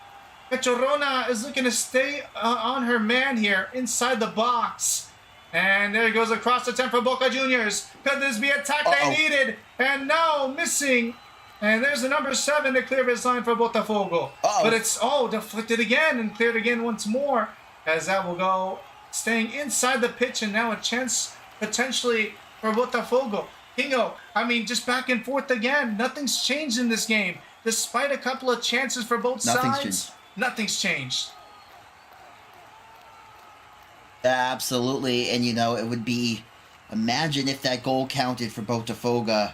Cachorrona is looking to stay on her man here inside the box. And there he goes across the 10 for Boca Juniors. Could this be a attack they needed? And no, missing. And there's the number 7 to clear his line for Botafogo. But it's, deflected again and cleared again once more. As that will go staying inside the pitch, and now a chance potentially for Botafogo. Kingo, I mean, just back and forth again. Nothing's changed in this game. Despite a couple of chances for both sides, nothing's changed. Absolutely, and it would be, imagine if that goal counted for Botafogo.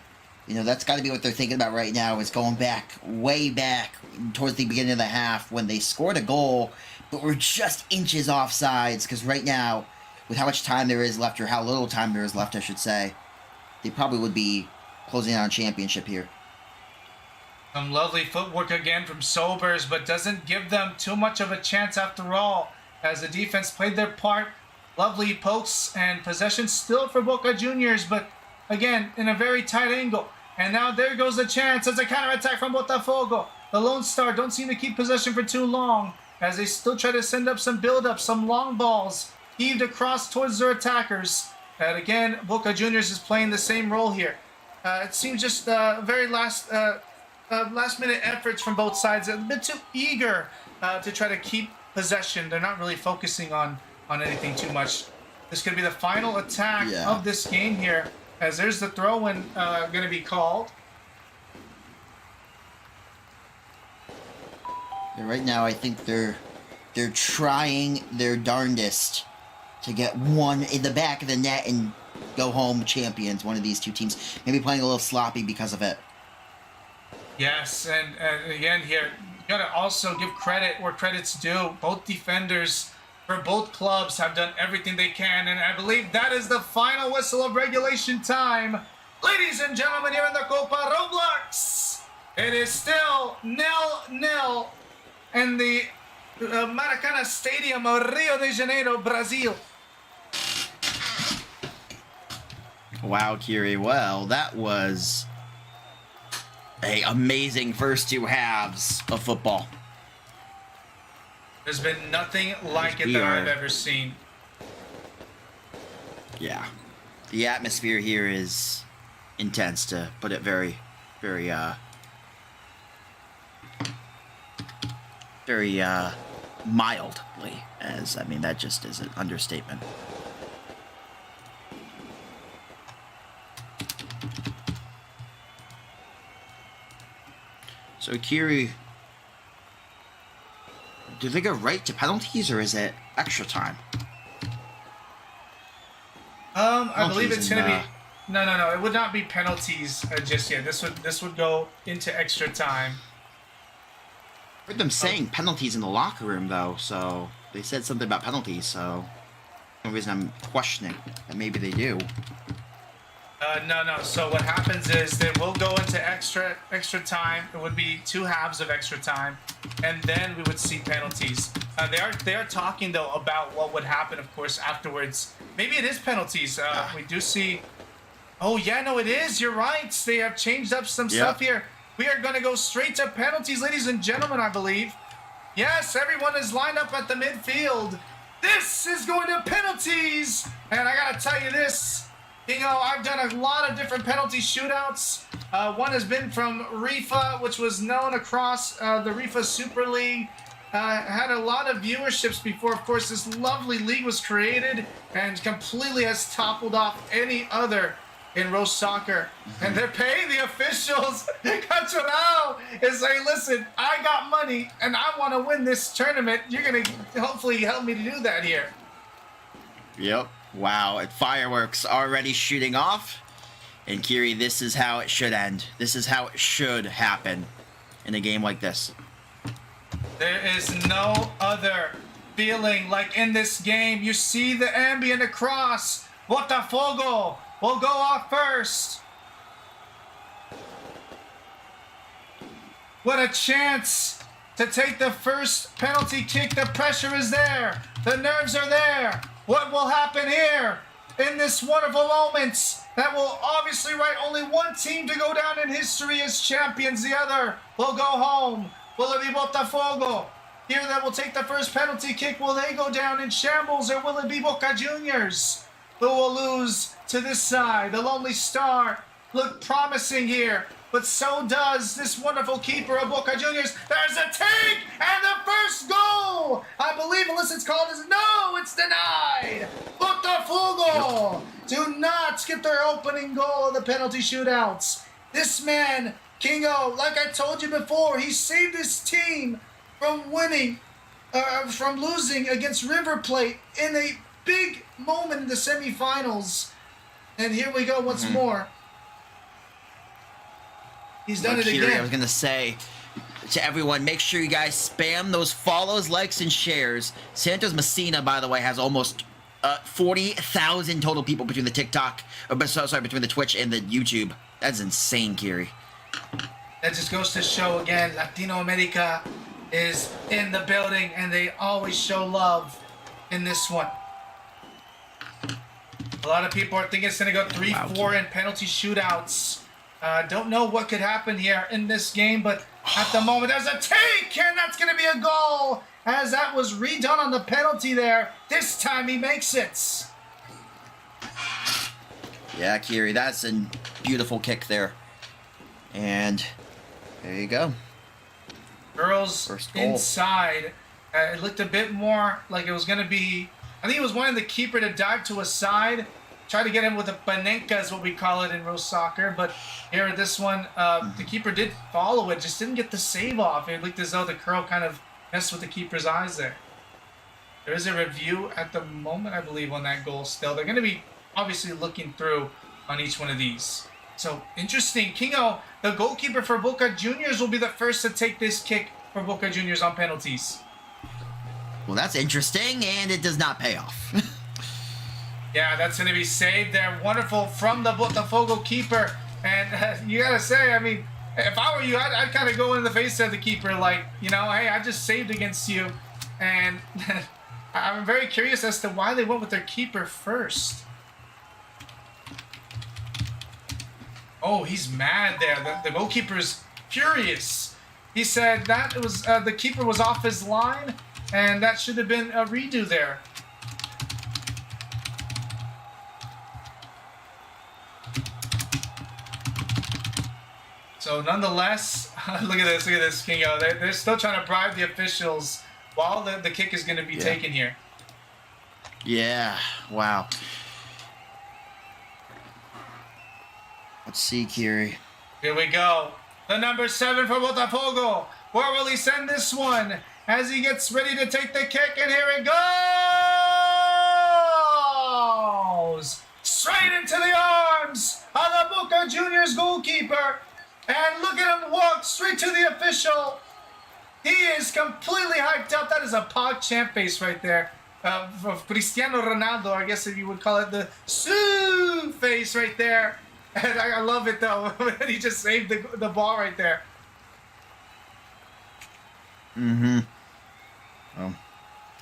That's got to be what they're thinking about right now, is going back, way back, towards the beginning of the half when they scored a goal, but we're just inches offsides, because right now, with how much time there is left, or how little time there is left, I should say, they probably would be closing out on championship here. Some lovely footwork again from Sobers, but doesn't give them too much of a chance after all. as the defense played their part. Lovely pokes and possession still for Boca Juniors, but again, in a very tight angle. And now there goes the chance as a counterattack from Botafogo. The Lone Star don't seem to keep possession for too long as they still try to send up some build-up, some long balls heaved across towards their attackers. And again, Boca Juniors is playing the same role here. It seems just very last-minute efforts from both sides. A bit too eager to try to keep possession. They're not really focusing on anything too much. This could be the final attack of this game here, as there's the throw-in going to be called. And right now, I think they're trying their darndest to get one in the back of the net and go home champions. One of these two teams, maybe playing a little sloppy because of it. Yes, and again here, you gotta also give credit where credit's due. Both defenders for both clubs have done everything they can, and I believe that is the final whistle of regulation time. Ladies and gentlemen, here in the Copa ROBLOX, it is still 0-0 in the Maracana Stadium of Rio de Janeiro, Brazil. Wow, Kiri. Well, that was an amazing first two halves of football. There's been nothing like it that I've ever seen. Yeah. The atmosphere here is intense, to put it very, very mildly. As, I mean, that just is an understatement. So, Kiri, do they go right to penalties, or is it extra time? I believe it's going to be... No. It would not be penalties just yet. This would go into extra time. I heard them saying penalties in the locker room, though, so they said something about penalties, so no reason I'm questioning that maybe they do. No. So what happens is that we'll go into extra time. It would be 2 halves of extra time, and then we would see penalties. They are talking though about what would happen, of course, afterwards. Maybe it is penalties. We do see. Oh yeah, no, it is. You're right. They have changed up some stuff here. We are going to go straight to penalties, ladies and gentlemen. I believe. Yes, everyone is lined up at the midfield. This is going to penalties, and I gotta tell you this. You know, I've done a lot of different penalty shootouts. One has been from Rifa, which was known across the Rifa Super League. Had a lot of viewerships before, of course, this lovely league was created and completely has toppled off any other in Rose Soccer. And they're paying the officials. Cachorral is saying, listen, I got money and I want to win this tournament. You're going to hopefully help me to do that here. Yep. Wow, fireworks already shooting off. And Kiri, this is how it should end. This is how it should happen in a game like this. There is no other feeling like in this game. You see the ambient across. Botafogo will go off first. What a chance to take the first penalty kick. The pressure is there. The nerves are there. What will happen here in this wonderful moment that will obviously write only one team to go down in history as champions. The other will go home. Will it be Botafogo? Here that will take the first penalty kick. Will they go down in shambles, or will it be Boca Juniors who will lose to this side? The Lonely Star look promising here, but so does this wonderful keeper of Boca Juniors. There's a take, and the first goal, I believe, unless it's called, is no, it's denied. Botafogo do not get their opening goal of the penalty shootouts. This man, Kingo, like I told you before, he saved his team from from losing against River Plate in a big moment in the semifinals. And here we go once more. He's done it again. I was going to say to everyone, make sure you guys spam those follows, likes, and shares. Santos Messina, by the way, has almost 40,000 total people between the TikTok, between the Twitch and the YouTube. That's insane, Kiri. That just goes to show again, Latino America is in the building, and they always show love in this one. A lot of people are thinking it's going to go 3-4 in penalty shootouts. Don't know what could happen here in this game, but at the moment there's a take, and that's going to be a goal, as that was redone on the penalty there. This time he makes it. Yeah, Kiri, that's a beautiful kick there. And there you go. Girls First goal. inside. It looked a bit more like it was going to be... I think it was wanting the keeper to dive to a side. Try to get him with a banenka is what we call it in real soccer. But here, this one, the keeper did follow it. Just didn't get the save off. It looked as though the curl kind of messed with the keeper's eyes there. There is a review at the moment, I believe, on that goal still. They're going to be obviously looking through on each one of these. So, interesting. Kingo, the goalkeeper for Boca Juniors, will be the first to take this kick for Boca Juniors on penalties. Well, that's interesting, and it does not pay off. Yeah, that's going to be saved there. Wonderful from the Botafogo keeper. And you got to say, I mean, if I were you, I'd kind of go in the face of the keeper like, you know, hey, I just saved against you. And I'm very curious as to why they went with their keeper first. Oh, he's mad there. The goalkeeper's furious. He said that it was the keeper was off his line, and that should have been a redo there. So nonetheless, look at this, Kingo. They're still trying to bribe the officials while the kick is going to be taken here. Yeah, wow. Let's see, Kiri. Here we go. The number 7 for Botafogo. Where will he send this one? As he gets ready to take the kick, and here it goes! Straight into the arms of the Boca Juniors goalkeeper. And look at him walk straight to the official. He is completely hyped up. That is a PogChamp face right there. Of Cristiano Ronaldo, I guess if you would call it the Sue face right there. And I love it though. He just saved the ball right there. Mm-hmm. Well,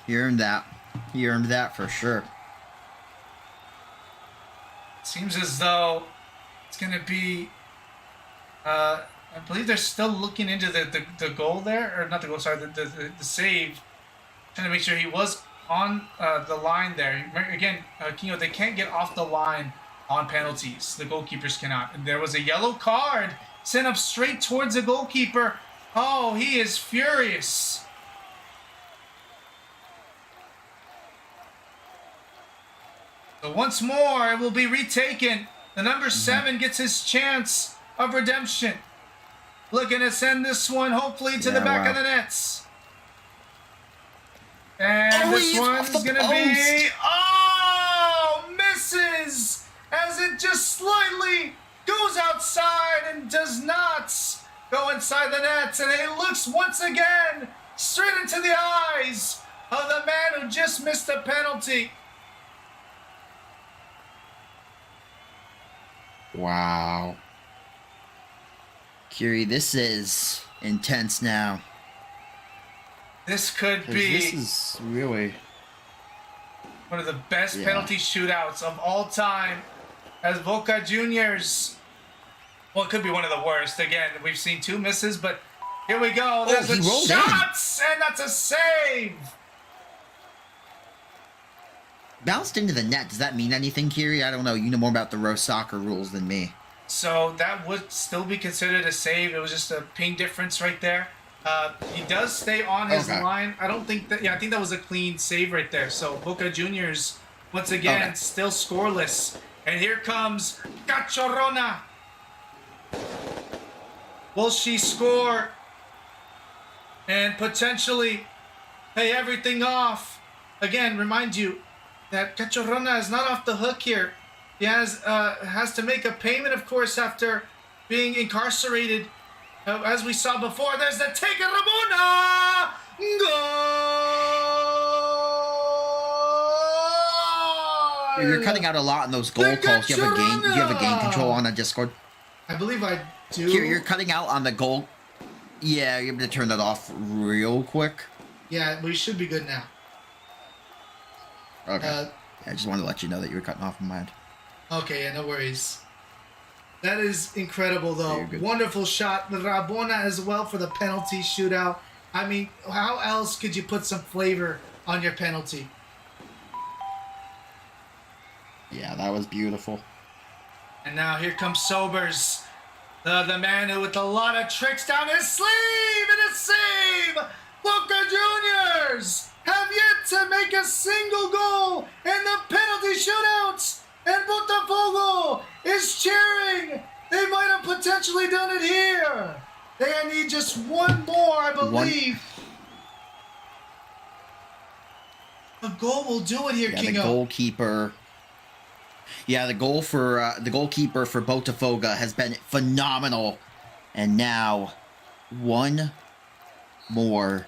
he earned that. He earned that for sure. Seems as though it's going to be... I believe they're still looking into the goal there. Or not the goal, sorry, the save. Trying to make sure he was on the line there. Again, Kingo, they can't get off the line on penalties. The goalkeepers cannot. And there was a yellow card sent up straight towards the goalkeeper. Oh, he is furious. So once more, it will be retaken. The number 7 gets his chance of redemption. Looking to send this one, hopefully, to the back of the nets. And this one's going to be... Oh, misses! As it just slightly goes outside and does not go inside the nets. And it looks once again straight into the eyes of the man who just missed a penalty. Wow. Kiri, this is intense now. This could be... This is really... one of the best penalty shootouts of all time. As Boca Juniors, well, it could be one of the worst. Again, we've seen 2 misses, but here we go. There's a shot, and that's a save. Bounced into the net. Does that mean anything, Kiri? I don't know. You know more about the row soccer rules than me. So that would still be considered a save. It was just a ping difference right there. He does stay on his line. I don't think that... Yeah, I think that was a clean save right there. So Boca Juniors, once again, still scoreless. And here comes Cachorrona. Will she score? And potentially pay everything off. Again, remind you that Cachorrona is not off the hook here. He has to make a payment, of course, after being incarcerated. As we saw before, there's the take of Ramona! Goal! You're cutting out a lot in those goal calls. You have a game control on the Discord? I believe I do. Here, you're cutting out on the goal. Yeah, you're able to turn that off real quick. Yeah, we should be good now. Okay. I just wanted to let you know that you were cutting off my mind. Okay, yeah, no worries. That is incredible, though. Yeah, wonderful shot. The Rabona as well for the penalty shootout. I mean, how else could you put some flavor on your penalty? Yeah, that was beautiful. And now here comes Sobers. The man who with a lot of tricks down his sleeve and a save! Boca Juniors have yet to make a single goal in the penalty shootouts! And Botafogo is cheering! They might have potentially done it here! They need just one more, I believe. A goal will do it here, Yeah, Kingo. the goalkeeper. Yeah, the goalkeeper for Botafogo has been phenomenal, and now one more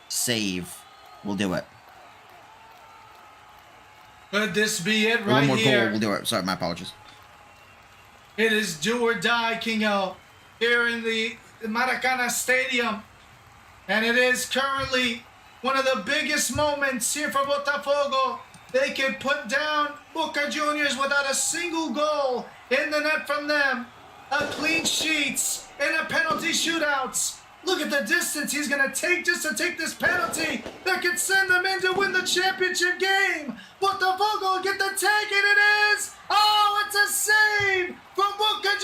save will do it. Could this be it right One more here? goal will do it. Sorry, my apologies. It is do or die, Kingo, here in the Maracana Stadium, and it is currently one of the biggest moments here for Botafogo. They can put down Boca Juniors without a single goal in the net from them. A clean sheets and a penalty shootouts. Look at the distance he's going to take just to take this penalty that could send them in to win the championship game. Botafogo will get the take, and it is... Oh, it's a save from Boca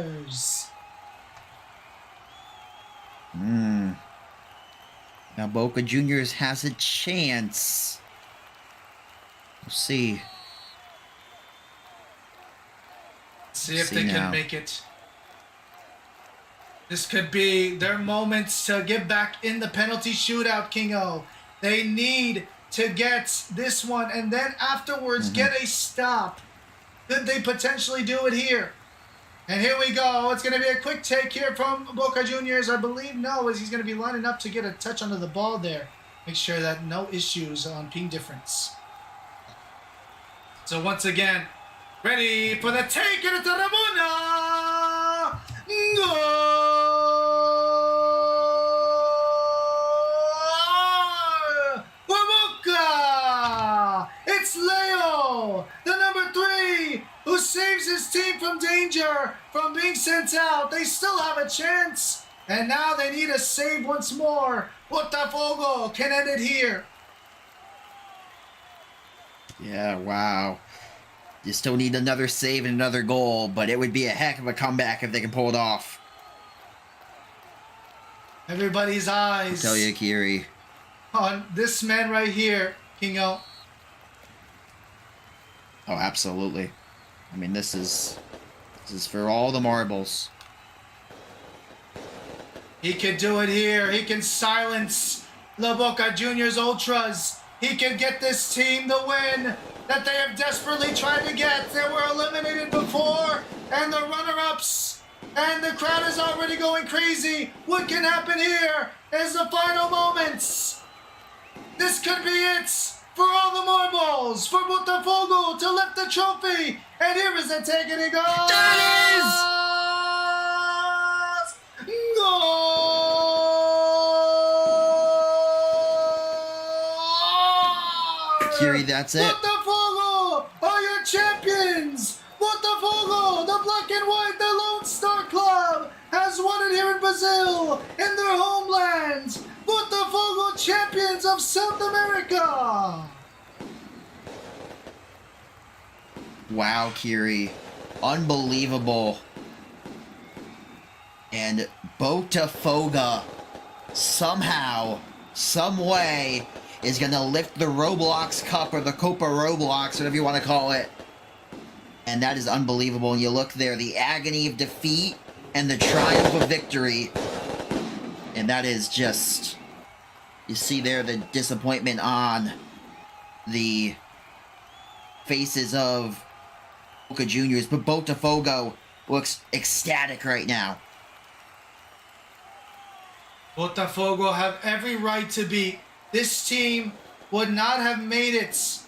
Juniors. Now Boca Juniors has a chance. We'll see. See if they can make it. This could be their moments to get back in the penalty shootout, Kingo. They need to get this one and then afterwards get a stop. Could they potentially do it here? And here we go. It's going to be a quick take here from Boca Juniors. I believe no, as he's going to be lining up to get a touch under the ball there. Make sure that no issues on ping difference. So once again, ready for the take, and it's a Rabona! Goal! For Boca! It's Leo, the number 3, who saves his team from danger, from being sent out. They still have a chance, and now they need a save once more. Botafogo can end it here. Yeah, wow. You still need another save and another goal, but it would be a heck of a comeback if they can pull it off. Everybody's eyes. I'll tell you, Kiri. On this man right here, Kingo. Oh, absolutely. I mean, this is for all the marbles. He can do it here. He can silence the Boca Juniors Ultras. He can get this team the win that they have desperately tried to get. They were eliminated before, and the runner-ups, and the crowd is already going crazy. What can happen here is the final moments. This could be it for all the marbles, for Botafogo to lift the trophy. And here is the take, and it goes. There it is! Goal! Kiri, that's it. Botafogo are your champions. Botafogo, the black and white, the Lone Star Club, has won it here in Brazil, in their homeland. Botafogo champions of South America. Wow, Kiri. Unbelievable. And Botafogo somehow, some way, is going to lift the ROBLOX Cup, or the Copa ROBLOX, whatever you want to call it. And that is unbelievable. And you look there, the agony of defeat and the triumph of victory. And that is just... You see there the disappointment on the faces of Boca Juniors. But Botafogo looks ecstatic right now. Botafogo have every right to be. This team would not have made it.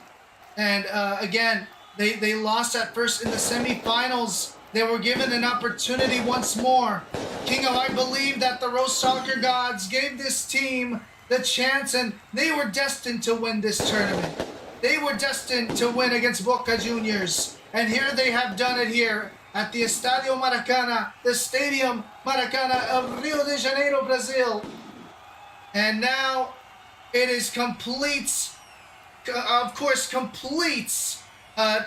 And again, they lost at first in the semifinals. They were given an opportunity once more. Kingo, I believe that the Rose Soccer Gods gave this team the chance, and they were destined to win this tournament. They were destined to win against Boca Juniors, and here they have done it here at the Estadio Maracana, the Stadium Maracana of Rio de Janeiro, Brazil. And now it is complete, of course, complete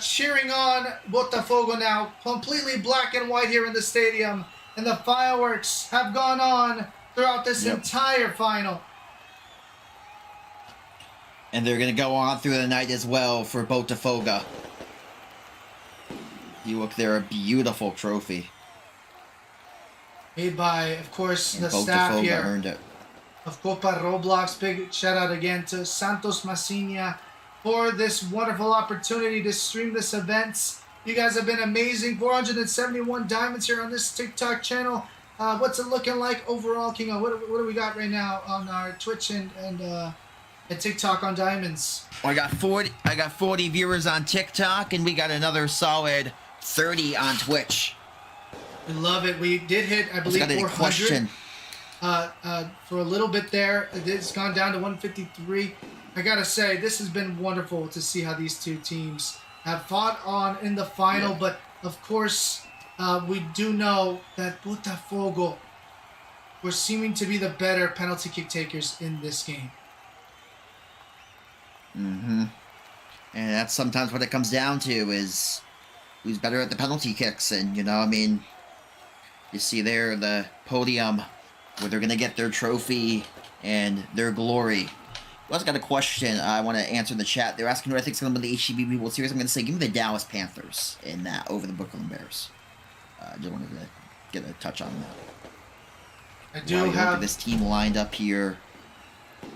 cheering on Botafogo now. Completely black and white here in the stadium. And the fireworks have gone on throughout this entire final. And they're going to go on through the night as well for Botafogo. You look there, a beautiful trophy. Made by, of course, And the staff Botafogo here earned it. of Copa ROBLOX. Big shout out again to Santos Massinha for this wonderful opportunity to stream this event. You guys have been amazing. 471 diamonds here on this TikTok channel. What's it looking like overall, Kingo? What do we got right now on our Twitch and TikTok on diamonds? Well, I got 40 viewers on TikTok, and we got another solid 30 on Twitch. We love it. We did hit, I believe, 400. Question. For a little bit there. It's gone down to 153. I gotta say, this has been wonderful to see how these two teams have fought on in the final. But of course, we do know that Botafogo were seeming to be the better penalty kick takers in this game. And that's sometimes what it comes down to, is who's better at the penalty kicks. And, you know, I mean, you see there the podium where they're going to get their trophy and their glory. I also got a question I want to answer in the chat. They're asking who I think is going to win the HGB World Series. I'm going to say, give me the Dallas Panthers in that over the Brooklyn Bears. Just wanted to get a touch on that. I do have this team lined up here. I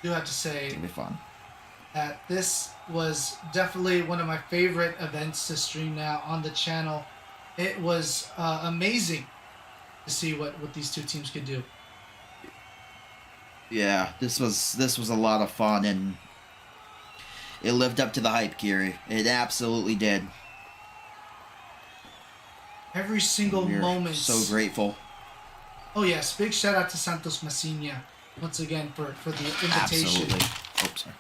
do have to say, it's going to be fun. That this was definitely one of my favorite events to stream now on the channel. It was amazing to see what these two teams could do. Yeah, this was a lot of fun, and it lived up to the hype, Kiri. It absolutely did. Every single moment. So grateful. Oh yes, big shout out to Santos Massinha once again for the invitation. Absolutely. Oh, sorry.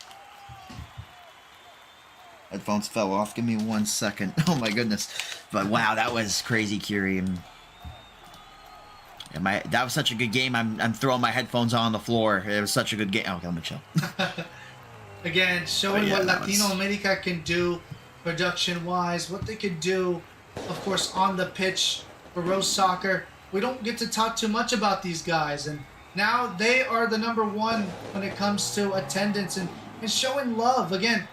Headphones fell off. Give me 1 second. Oh my goodness. But wow, that was crazy, Kiri. That was such a good game. I'm throwing my headphones on the floor. It was such a good game. Oh, let me chill. Again, showing what Latino America can do production-wise, what they could do, of course, on the pitch for Rose Soccer. We don't get to talk too much about these guys, and now they are the #1 when it comes to attendance and showing love. Again,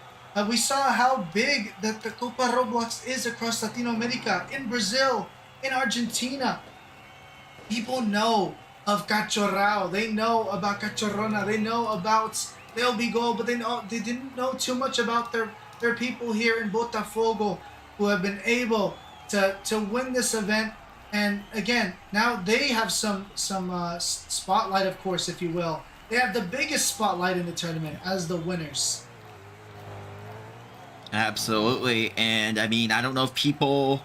we saw how big that the Copa ROBLOX is across Latino America, in Brazil, in Argentina. People know of Cachorrao. They know about Cachorrona. They know about They'll Be Gold, but they didn't know too much about their people here in Botafogo who have been able to win this event. And again, now they have some spotlight, of course, if you will. They have the biggest spotlight in the tournament as the winners. Absolutely. And I mean, I don't know if people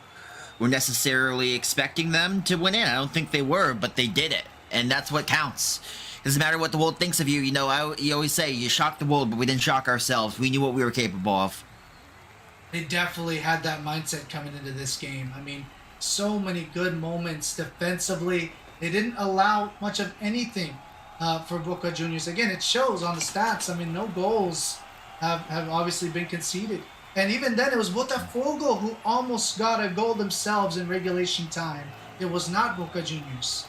were necessarily expecting them to win it. I don't think they were, but they did it. And that's what counts. It doesn't matter what the world thinks of you. You know, you always say, you shocked the world, but we didn't shock ourselves. We knew what we were capable of. They definitely had that mindset coming into this game. I mean, so many good moments defensively. They didn't allow much of anything for Boca Juniors. Again, it shows on the stats. I mean, no goals have obviously been conceded. And even then, it was Botafogo who almost got a goal themselves in regulation time. It was not Boca Juniors.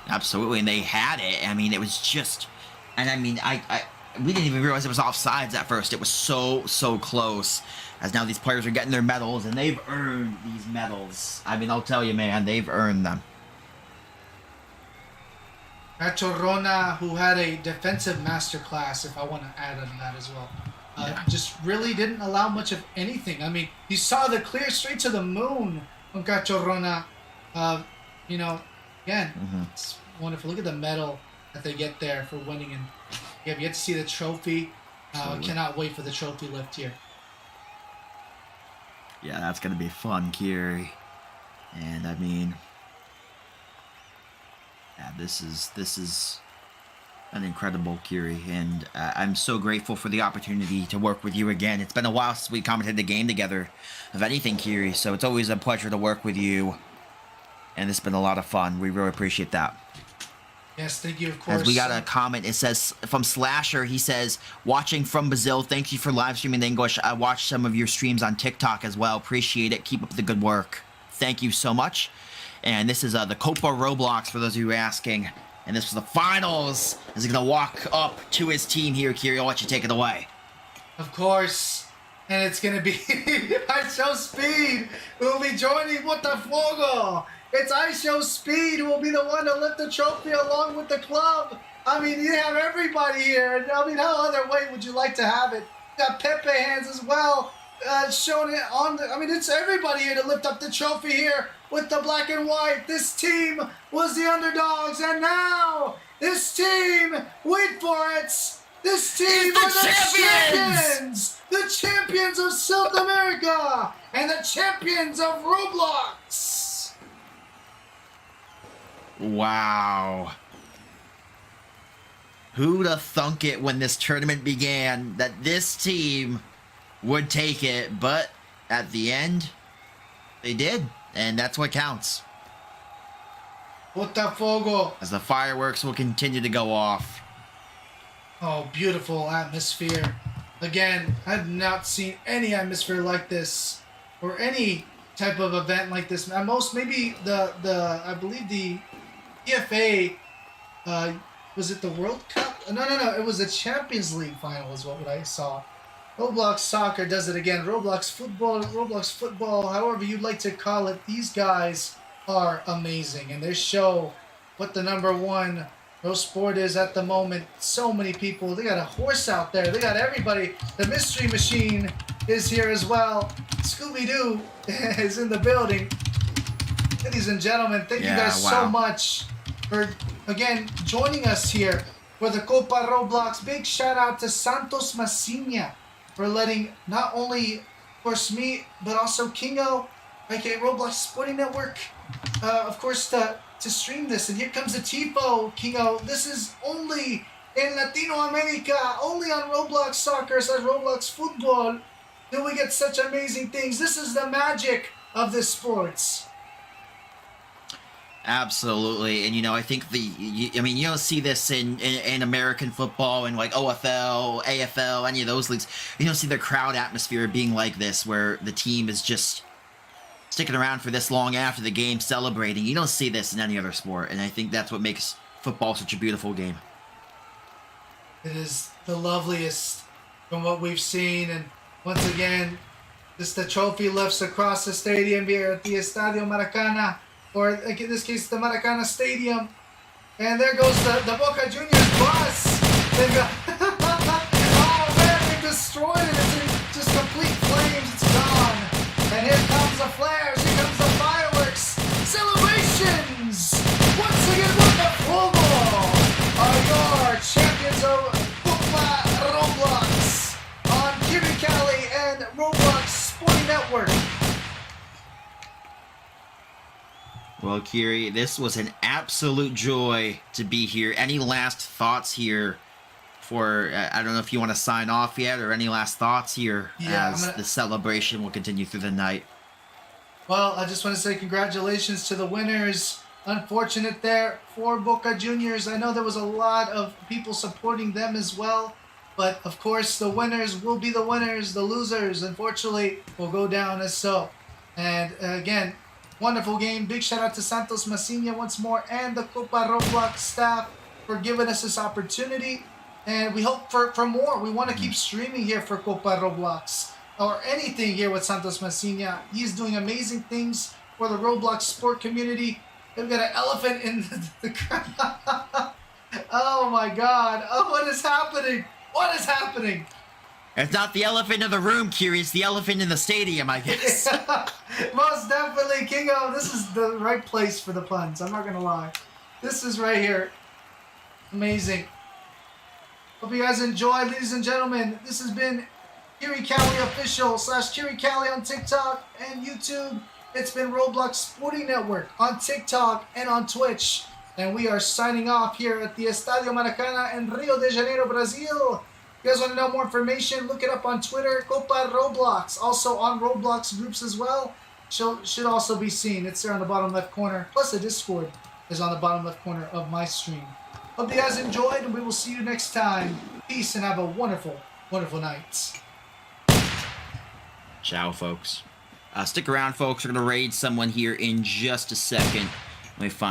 Absolutely, and they had it. I mean, it was just... And I mean, we didn't even realize it was offsides at first. It was so close. As now these players are getting their medals, and they've earned these medals. I mean, I'll tell you, man, they've earned them. Cachorrona, who had a defensive masterclass, if I want to add on that as well. Just really didn't allow much of anything. I mean, you saw the clear straight to the moon from Cachorrona. You know, again, it's wonderful. Look at the medal that they get there for winning. And you get to see the trophy. Cannot wait for the trophy lift here. Yeah, that's going to be fun, Kiri. And I mean... Yeah, this is an incredible, Kiri, and I'm so grateful for the opportunity to work with you again. It's been a while since we commented the game together, of anything, Kiri, so it's always a pleasure to work with you, and it's been a lot of fun. We really appreciate that. Yes, thank you, of course. As we got a comment, it says, from Slasher, he says, watching from Brazil, thank you for live streaming in English. I watched some of your streams on TikTok as well. Appreciate it. Keep up the good work. Thank you so much. And this is the Copa ROBLOX, for those of you asking. And this was the finals. Is he going to walk up to his team here, Kiri? I'll let you take it away. Of course. And it's going to be I Show Speed who will be joining Botafogo. It's I Show Speed who will be the one to lift the trophy along with the club. I mean, you have everybody here. I mean, how other way would you like to have it? You got Pepe hands as well, showing it on the... I mean, it's everybody here to lift up the trophy here with the black and white. This team was the underdogs, and now this team, wait for it, this team are the champions! The champions of South America and the champions of ROBLOX! Wow. Who'd have thunk it when this tournament began that this team would take it, but at the end, they did, and that's what counts. Botafogo. As the fireworks will continue to go off. Oh, beautiful atmosphere. Again, I've not seen any atmosphere like this, or any type of event like this. At most, maybe I believe the EFA, was it the World Cup? No, it was the Champions League final is what I saw. Roblox Soccer does it again. Roblox Football, however you'd like to call it. These guys are amazing, and they show what the #1 pro sport is at the moment. So many people. They got a horse out there. They got everybody. The Mystery Machine is here as well. Scooby-Doo is in the building. Ladies and gentlemen, thank you guys so much for, again, joining us here for the Copa ROBLOX. Big shout out to Santos Massinha for letting not only, of course, me, but also Kingo, aka Roblox Sporting Network, of course, to stream this. And here comes the Tifo, Kingo. This is only in Latino America, only on Roblox Soccer / Roblox Football do we get such amazing things. This is the magic of this sports. Absolutely, and I think you don't see this in American football and like OFL, AFL, any of those leagues. You don't see the crowd atmosphere being like this, where the team is just sticking around for this long after the game, celebrating. You don't see this in any other sport, and I think that's what makes football such a beautiful game. It is the loveliest from what we've seen, and once again, just the trophy lifts across the stadium here at the Estadio Maracana. Or in this case, the Maracana Stadium. And there goes the Boca Juniors bus. They've got, oh man, they've destroyed it. It's in just complete flames. It's gone. And here comes the flares. Here comes the fireworks. Celebrations. Once again, Botafogo are your champions of Copa ROBLOX on Kiri Cali and Roblox Sporting Network. Well, Kiri, this was an absolute joy to be here. Any last thoughts here for, I don't know if you want to sign off yet, or any last thoughts here as the celebration will continue through the night? Well, I just want to say congratulations to the winners. Unfortunate there for Boca Juniors. I know there was a lot of people supporting them as well. But, of course, the winners will be the winners. The losers, unfortunately, will go down as so. And, again, wonderful game. Big shout out to Santos Massinha once more and the Copa ROBLOX staff for giving us this opportunity. And we hope for more. We want to keep streaming here for Copa ROBLOX or anything here with Santos Massinha. He's doing amazing things for the Roblox sport community. They've got an elephant in the crowd. Oh my God. Oh, what is happening? What is happening? It's not the elephant in the room, Kiri. It's the elephant in the stadium, I guess. Most definitely, Kingo. This is the right place for the puns. I'm not going to lie. This is right here. Amazing. Hope you guys enjoyed, ladies and gentlemen. This has been Kiri Cali Official / Kiri Cali on TikTok and YouTube. It's been Roblox Sporting Network on TikTok and on Twitch. And we are signing off here at the Estadio Maracana in Rio de Janeiro, Brazil. If you guys want to know more information, look it up on Twitter, Copa ROBLOX. Also on ROBLOX groups as well. Should also be seen. It's there on the bottom left corner. Plus the Discord is on the bottom left corner of my stream. Hope you guys enjoyed, and we will see you next time. Peace and have a wonderful, wonderful night. Ciao, folks. Stick around, folks. We're going to raid someone here in just a second. Let me find